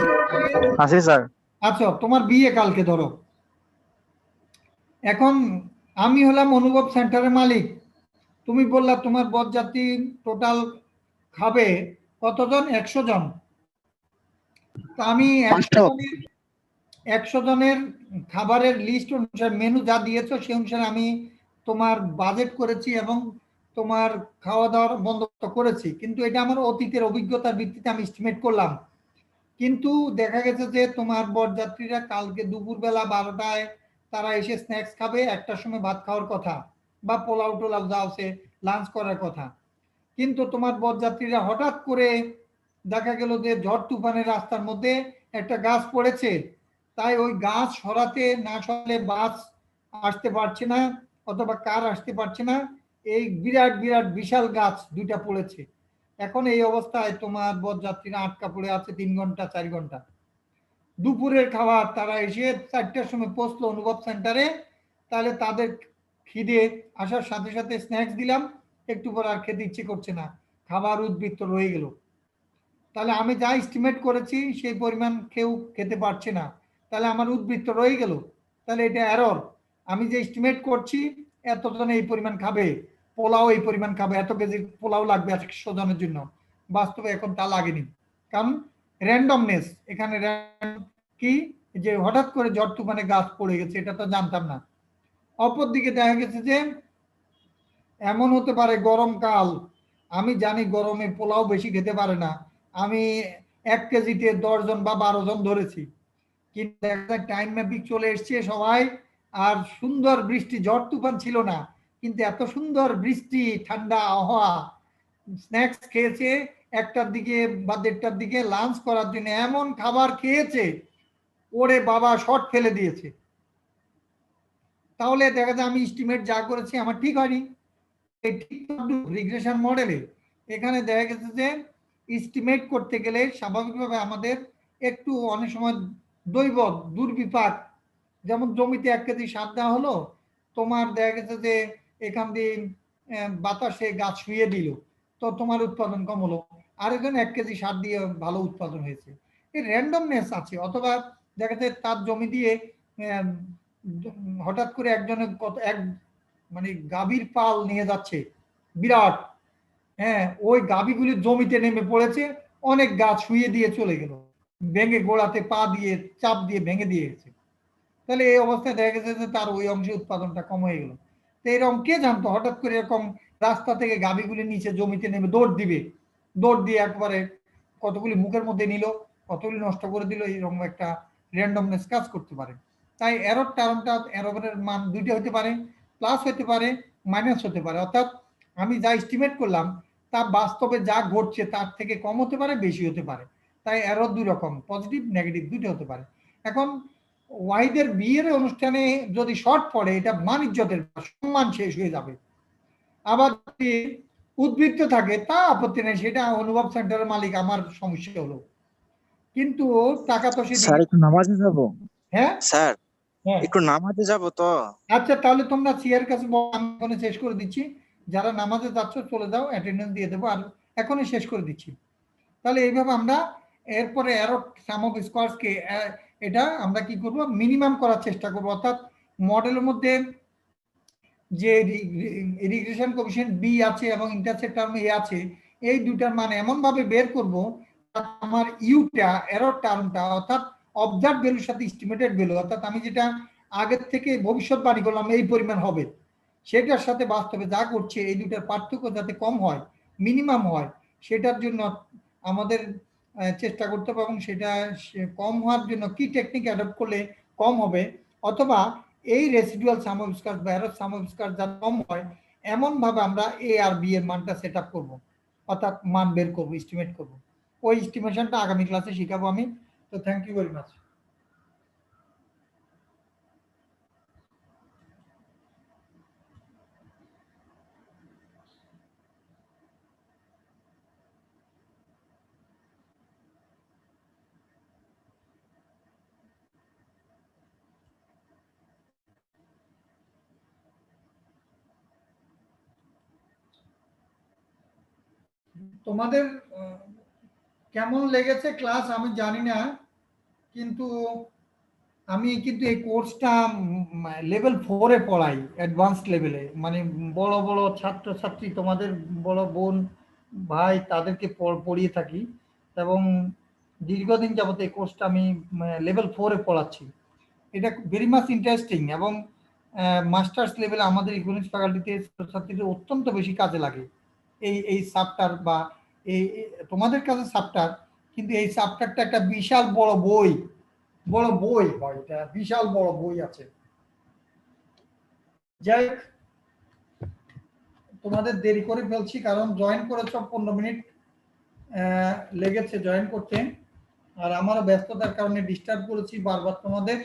আছে স্যার। আচ্ছা, তোমার বিয়ে কালকে ধরো। এখন আমি হলাম অনুভব সেন্টারের মালিক। তুমি বললা তোমার বরযাত্রী টোটাল খাবে কতজন? 100 জন। তো আমি 100 জনের খাবারের লিস্ট অনুসারে, মেনু যা দিয়েছো সেই অনুসারে আমি তোমার বাজেট করেছি এবং তোমার খাওয়া দাওয়ার বন্দোবস্ত করেছি, কিন্তু এটা আমার অতীতের অভিজ্ঞতার ভিত্তিতে আমি এস্টিমেট করলাম। কিন্তু দেখা গেছে যে তোমার বরযাত্রীরা কালকে দুপুরবেলা 12টায় তারা এসে স্ন্যাক্স খাবে, 1টার সময় ভাত খাওয়ার কথা, বা পোলাও টোলাও যা আছে লাঞ্চ করার কথা। কিন্তু তোমার বরযাত্রীরা হঠাৎ করে দেখা গেল যে ঝড় তুফানের রাস্তার মধ্যে একটা গাছ পড়েছে, তাই ওই গাছ সরাতে না সরালে বাস আসতে পারছে না অথবা কার আসতে পারছে না, এই বিরাট বিরাট বিশাল গাছ দুইটা পড়েছে। এখন এই অবস্থায় তোমার বরযাত্রীরা আটকা পড়ে আছে 3 ঘন্টা 4 ঘন্টা। দুপুরের খাবার তারা এসে 4টার সময় পৌঁছলো অনুভব সেন্টারে, তাহলে তাদের খিদে আসার সাথে সাথে স্ন্যাক্স দিলাম, একটু পর আর খেতে ইচ্ছে করছে না, খাবার উদ্বৃত্ত রয়ে গেল। তাহলে আমি যা এস্টিমেট করেছি সেই পরিমাণ কেউ খেতে পারছে না, তাহলে আমার উদ্বৃত্ত রয়ে গেল, তাহলে এটা এরর। আমি যে এস্টিমেট করছি এতজন এই পরিমাণ খাবে, পোলাও এই পরিমাণ খাবে, এত কেজি পোলাও লাগবে 100 জনের জন্য, বাস্তবে এখন তা লাগেনি। কারণ র্যান্ডমনেস এখানে কি, যে হঠাৎ করে ঝড় তুফানে গাছ পড়ে গেছে, এটা তো জানতাম না। অপরদিকে দেখা গেছে যে এমন হতে পারে গরমকাল, আমি জানি গরমে পোলাও বেশি খেতে পারে না, আমি 1 কেজিতে 10 জন বা 12 জন ধরেছি, কিন্তু একটা টাইম ম্যাপিক চলে এসছে সবাই, আর সুন্দর বৃষ্টি, ঝড় তুফান ছিল না, কিন্তু এত সুন্দর বৃষ্টি, ঠান্ডা আবহাওয়া, স্ন্যাক্স খেয়েছে 1টার দিকে বা 1:30টার দিকে, লাঞ্চ করার জন্য এমন খাবার খেয়েছে, ওরে বাবা শর্ট ফেলে দিয়েছে। তাহলে দেখা যায় আমি এস্টিমেট যা করেছি আমার ঠিক হয়নি। রিগ্রেশন মডেলে এখানে দেখা গেছে যে এস্টিমেট করতে গেলে স্বাভাবিকভাবে আমাদের একটু অনেক সময় দৈব দুর্বিপাক, যেমন জমিতে 1 কেজি সার দেওয়া হলো, তোমার দেখা গেছে যে এখান দিয়ে বাতাসে গাছ শুয়ে দিল, তো তোমার উৎপাদন কম হলো, আরেকজন 1 কেজি সার দিয়ে ভালো উৎপাদন হয়েছে। এই র্যান্ডমনেস আছে। অথবা দেখা যায় তার জমি দিয়ে হঠাৎ করে একজনের কত এক মানে গাভীর পাল নিয়ে যাচ্ছে বিরাট, হ্যাঁ, ওই গাভীগুলির জমিতে নেমে পড়েছে, অনেক গাছ শুয়ে দিয়ে চলে গেল, ভেঙে গোড়াতে পা দিয়ে চাপ দিয়ে ভেঙে দিয়েছে। তাহলে এই অবস্থায় দেখা গেছে যে তার ওই অংশে উৎপাদনটা কম হয়ে গেল। তো এরকম কে জানতো হঠাৎ করে এরকম রাস্তা থেকে গাভীগুলি নিচে জমিতে নেমে দৌড় দিবে, দৌড় দিয়ে একবারে কতগুলি মুখের মধ্যে নিল, কতগুলি নষ্ট করে দিল, এরকম একটা র্যান্ডমনেস কাজ করতে পারে। তাই এরর টার্মটা, এররের মান দুইটা হতে পারে, প্লাস হতে পারে, মাইনাস হতে পারে। অর্থাৎ আমি যা এস্টিমেট করলাম তা বাস্তবে যা ঘটছে তার থেকে কম হতে পারে, বেশি হতে পারে। তাই এরর দুই রকম, পজিটিভ নেগেটিভ দুটো হতে পারে। এখন ওয়াইদের বিয়ের অনুষ্ঠানে যদি শর্ট পড়ে, এটা মান ইজ্জতের সম্মান শেষ হয়ে যাবে। আবার যদি উদ্বৃত্ত থাকে তা আপত্তি নেই, সেটা অনুভব সেন্টারের মালিক, আমার সমস্যা হলো। কিন্তু টাকা তো সে স্যার দিবে। একটু নামাজে যাব। হ্যাঁ স্যার হ্যাঁ একটু নামাজে যাব তো। আচ্ছা, তাহলে তোমরা সিআর কাছে বলো, আমি এখনই শেষ করে দিচ্ছি। যারা নামাজে যাচ্ছ চলে যাও, অ্যাটেন্ডেন্স দিয়ে দেবো, আর এখনই শেষ করে দিচ্ছি। তাহলে এইভাবে আমরা এরপরে আরো সাম অফ স্কোয়ারসকে এটা আমরা কি করব, মিনিমাম করার চেষ্টা করব। অর্থাৎ মডেলের মধ্যে যে রিগ্রেশন কোএফিসিয়েন্ট বি আছে এবং ইন্টারসেপ্ট টার্ম এ আছে, এই দুটার মান এমন ভাবে বের করব আমার ইউটা এরর টার্মটা অর্থাৎ অবজার্ভ ভ্যালুর সাথে এস্টিমেটেড ভ্যালু, অর্থাৎ আমি যেটা আগের থেকে ভবিষ্যৎবাণী করলাম এই পরিমাণ হবে, সেটার সাথে বাস্তবে যা করছে এই দুটার পার্থক্য যাতে কম হয়, মিনিমাম হয়, সেটার জন্য আমাদের চেষ্টা করতে হবে। এবং সেটা কম হওয়ার জন্য কি টেকনিক অ্যাডপ্ট করলে কম হবে, অথবা এই রেসিডুয়াল সাম অফ স্কোয়ারস বা এরর সাম অফ স্কোয়ারস যা কম হয় এমন ভাবে আমরা এ আর বি এর মানটা সেট আপ করবো, অর্থাৎ মান বের করবো, এস্টিমেট করবো। ওই এস্টিমেশনটা আগামী ক্লাসে শিখাবো আমি। তো থ্যাংক ইউ ভেরি মাচ। তোমাদের কেমন লেগেছে ক্লাস আমি জানি না, কিন্তু আমি কিন্তু এই কোর্সটা লেভেল 4-এ পড়াই, অ্যাডভান্স লেভেলে, মানে বড় বড় ছাত্রছাত্রী, তোমাদের বড় বোন ভাই তাদেরকে পড়িয়ে থাকি, এবং দীর্ঘদিন যাবত এই কোর্সটা আমি লেভেল 4-এ পড়াচ্ছি। এটা ভেরি মাচ ইন্টারেস্টিং, এবং মাস্টার্স লেভেলে আমাদের ইকোনমিক্স ফ্যাকাল্টিতে ছাত্রছাত্রীদের অত্যন্ত বেশি কাজে লাগে এই সাবটার, বা এই তোমাদের কাছে সাবটার, কিন্তু এই সাবটারটা একটা বিশাল বড় বই হয়, এটা বিশাল বড় বই আছে। যাই হোক, তোমাদের দেরি করে ফেলছি কারণ জয়েন করেছ 15 মিনিট লেগেছে জয়েন করতে, আর আমারও ব্যস্ততার কারণে ডিস্টার্ব করেছি বারবার তোমাদের,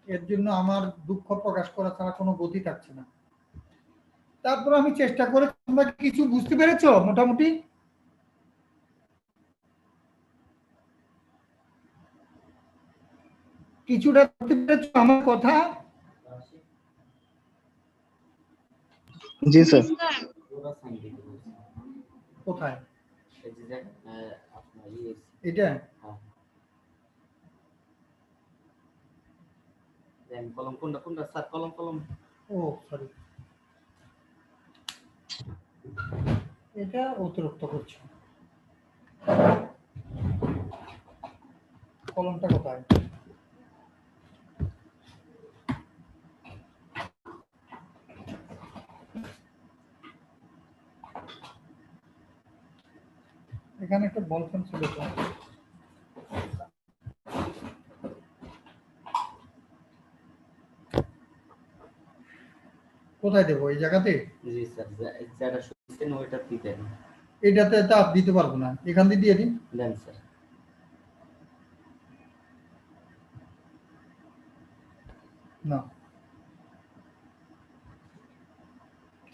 এর জন্য আমার দুঃখ প্রকাশ করা ছাড়া কোনো গতি থাকছে না। তারপর আমি চেষ্টা করে, তোমরা কিছু বুঝতে পেরেছো মোটামুটি? কিছুটা বুঝতে পেরেছো আমার কথা? জি স্যার। কোথায় এটা? কলম কোনটা স্যার? কলম ও সরি, এটা অতিরিক্ত করছে। কলমটা কোথায়? এখানে একটা বল পেন ছিল তো। কোথায় দেবো, এই জায়গাতে? জি স্যার, যেটা শুনছেন ওইটা দিতেন। এটাতে চাপ দিতে পারবো না, এখান দিয়ে দিয়ে দিন। দেন স্যার। না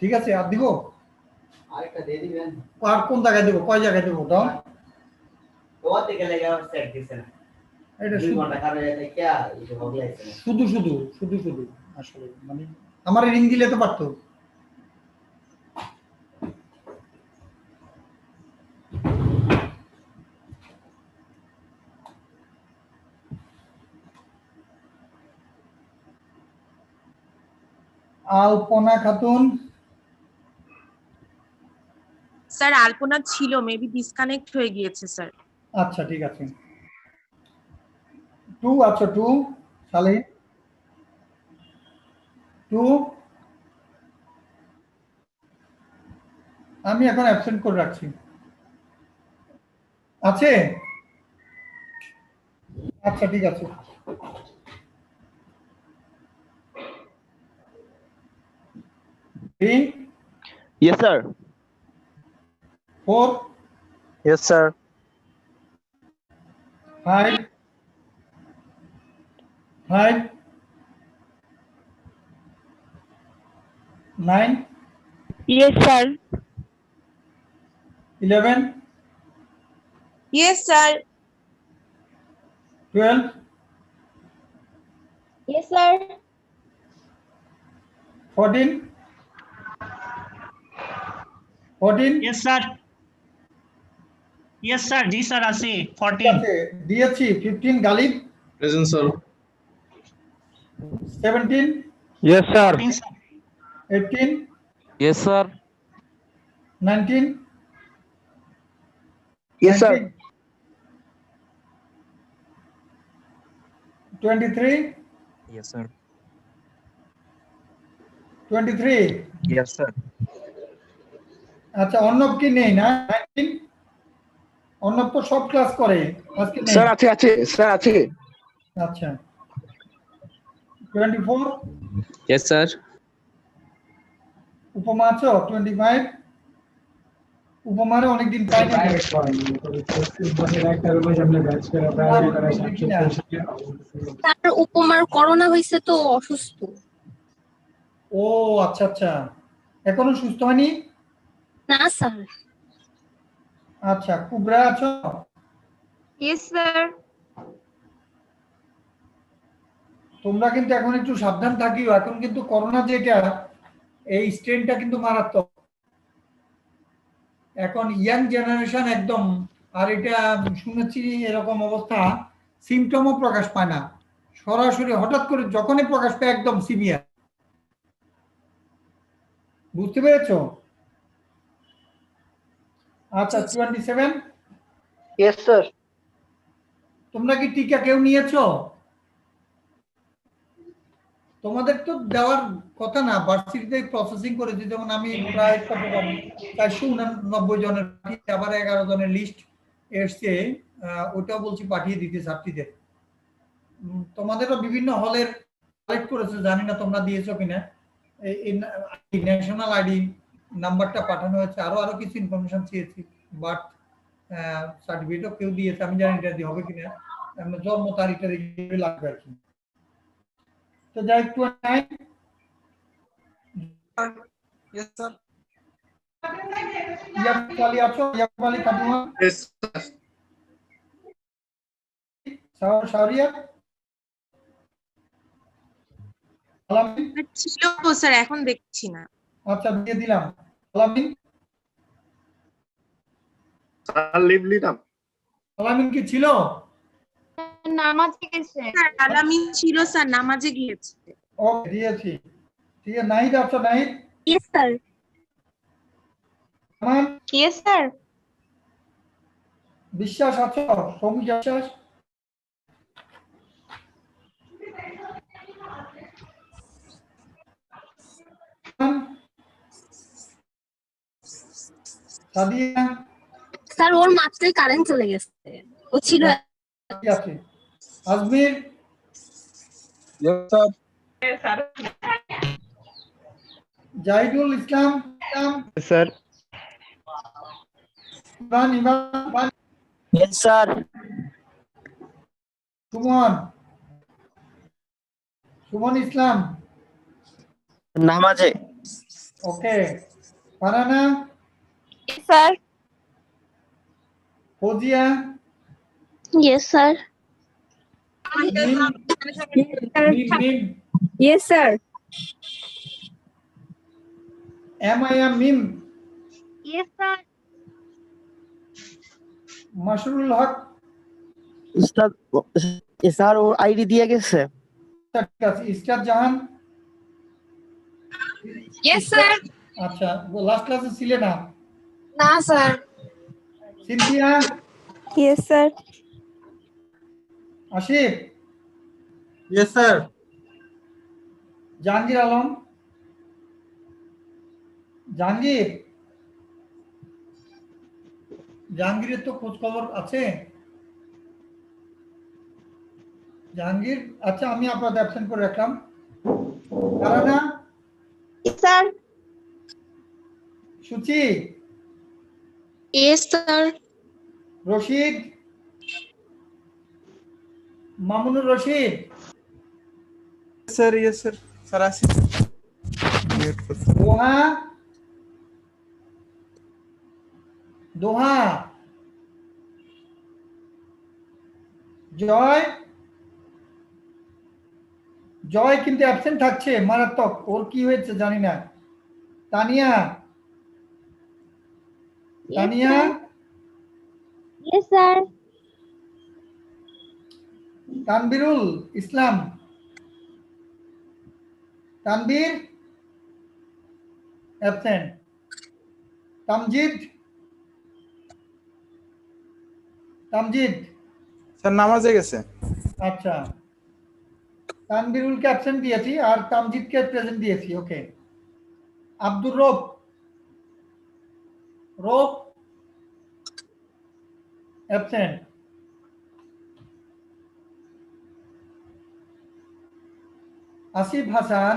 ঠিক আছে, আর দিব? আরেকটা দিয়ে দিবেন। আর কোন জায়গায় দেবো, কয় জায়গায় দেবো দাও? ওর দিকে লেগে সেট দিছেন। এটা 2 ঘন্টা কারে দেখে এই হবে আইছেন। শুধু আসলে মানে আমার রিং দিলে তো পারতো। আলপনা খাতুন। স্যার আলপনা ছিল, মেবি ডিসকানেক্ট হয়ে গিয়েছে স্যার। আচ্ছা ঠিক আছে। 2 আচ্ছা 2 সালে 2 আমি এখন অ্যাবসেন্ট করে রাখছি। আছে? আচ্ছা ঠিক আছে। 3 Yes sir. 4 Yes sir. 5 9 Yes, sir. 11 yes sir. 12, Yes, sir. 14, 14, Yes, sir. Yes, sir. जी sir আছে ঠিক 14. আছে, দিয়েছি। 15 Ghalib, Present, sir. 17, Yes, sir. 14 sir. 18, Yes, sir. 19, Yes, sir. 19, 23, Yes, sir. 23। Yes, sir. আচ্ছা, অর্ণব কি নেই না? 19, অর্ণব তো সব ক্লাস করে, আজকে নেই। Sir, আছে স্যার আছে। আচ্ছা, 24, Yes, sir. উপমা আছো? 25, উপমারে অনেকদিন পাই না। তার উপমার করোনা হয়েছে তো অসুস্থ। ও আচ্ছা আচ্ছা, এখনো সুস্থ হয়নি? না স্যার। আচ্ছা, কুবরা আছো? Yes sir. তোমরা কিন্তু এখন একটু সাবধান থাকিও, এখন কিন্তু করোনা যেটা, এই স্ট্রেনটা কিন্তু মারাত্মক। এখন ইয়াং জেনারেশন একদম, আর এটা শুনেছি এরকম অবস্থা, সিমটমও প্রকাশ পায় না, সরাসরি হঠাৎ করে যখনই প্রকাশ পায় একদম সিভিয়ার। বুঝতে পেরেছো? আচ্ছা, 27, Yes, sir. তোমরা কি টিকা কেউ নিয়েছো? তোমাদের তো দেওয়ার কথা না, ভার্সিটিতে প্রসেসিং করেছে। যেমন আমি প্রায় 489 জনের, আবার 11 জনের লিস্ট এসছে, ওটাও বলছি পাঠিয়ে দিতে ছাত্রীদের। তোমাদেরও বিভিন্ন হলের কালেক্ট করেছে, জানি না তোমরা দিয়েছো কিনা। এই ন্যাশনাল আইডি নাম্বারটা পাঠানো হয়েছে, আরো কিছু ইনফরমেশন চেয়েছি, বাট সার্টিফিকেটও কেউ দিয়েছে, আমি জানি এটা দিয়ে হবে কিনা, জন্ম তারিখটা দেখে লাগবে আর কি। তো যাই, 29, Yes, sir. ইয়াকুব আলী আছো? Yakub Ali Khatun, Yes, sir. শাহরিয়া, আলামিন। ছিল স্যার, এখন দেখছি না। আচ্ছা, দিয়ে দিলাম। আলামিন, Sir, leave নিলাম। আলামিন কি ছিল? নামাজে গেছে। স্যার আলামিন ছিল স্যার, নামাজে গিয়েছে। ওকে, দিয়েছি। ঠিক আছে, নাহিদ আছো? Nahid, yes sir. Aman, yes sir. Biswas আছো? সৌমি বিশ্বাস, সাদিয়া, স্যার ওর মাত্রই কারেন্ট চলে গেছে, ও ছিল। কি আছে? Ajmer, Yes, sir. জাহিদুল ইসলাম, Yes, sir. Imran, Yes, sir. Suman Islam, নামাজে। Okay. Farana, Yes, sir. Fozia, Yes, sir. Mim, yes sir. Mim, Yes, sir. Masrul Haque, উস্তাদ স্যার ও আইডি দিয়ে গেছে। ঠিক আছে। Ishtar Jahan, yes sir. আচ্ছা, লাস্ট ক্লাসে ছিলে না? না sir. Sinthia, Yes, sir. Ashif, Yes, sir. Jahangir Alam, জাহাঙ্গীরের তো খোঁজ খবর আছে? জাহাঙ্গীর, আচ্ছা, আমি আপনাদের অ্যাবসেন্ট করে রাখলাম। Farana, Yes, sir. Suchi, yes sir. Rashid, Mamunur Rashid, Sir, yes, sir. Sir, আসি। দোহা, জয় জয় কিন্তু অ্যাবসেন্ট থাকছে, মারাত্মক, ওর কি হয়েছে জানি না। Tania Tania Yes, sir. তানবিরুল ইসলাম, তানবীর অ্যাবসেন্ট। তামজিদ তামজিদ স্যার নামাজে গেছে। আচ্ছা, তানবিরুলকে অ্যাবসেন্ট দিয়েছি আর তামজিদকে প্রেজেন্ট দিয়েছি। ওকে, আব্দুর রব রব অ্যাবসেন্ট। আসিফ হাসান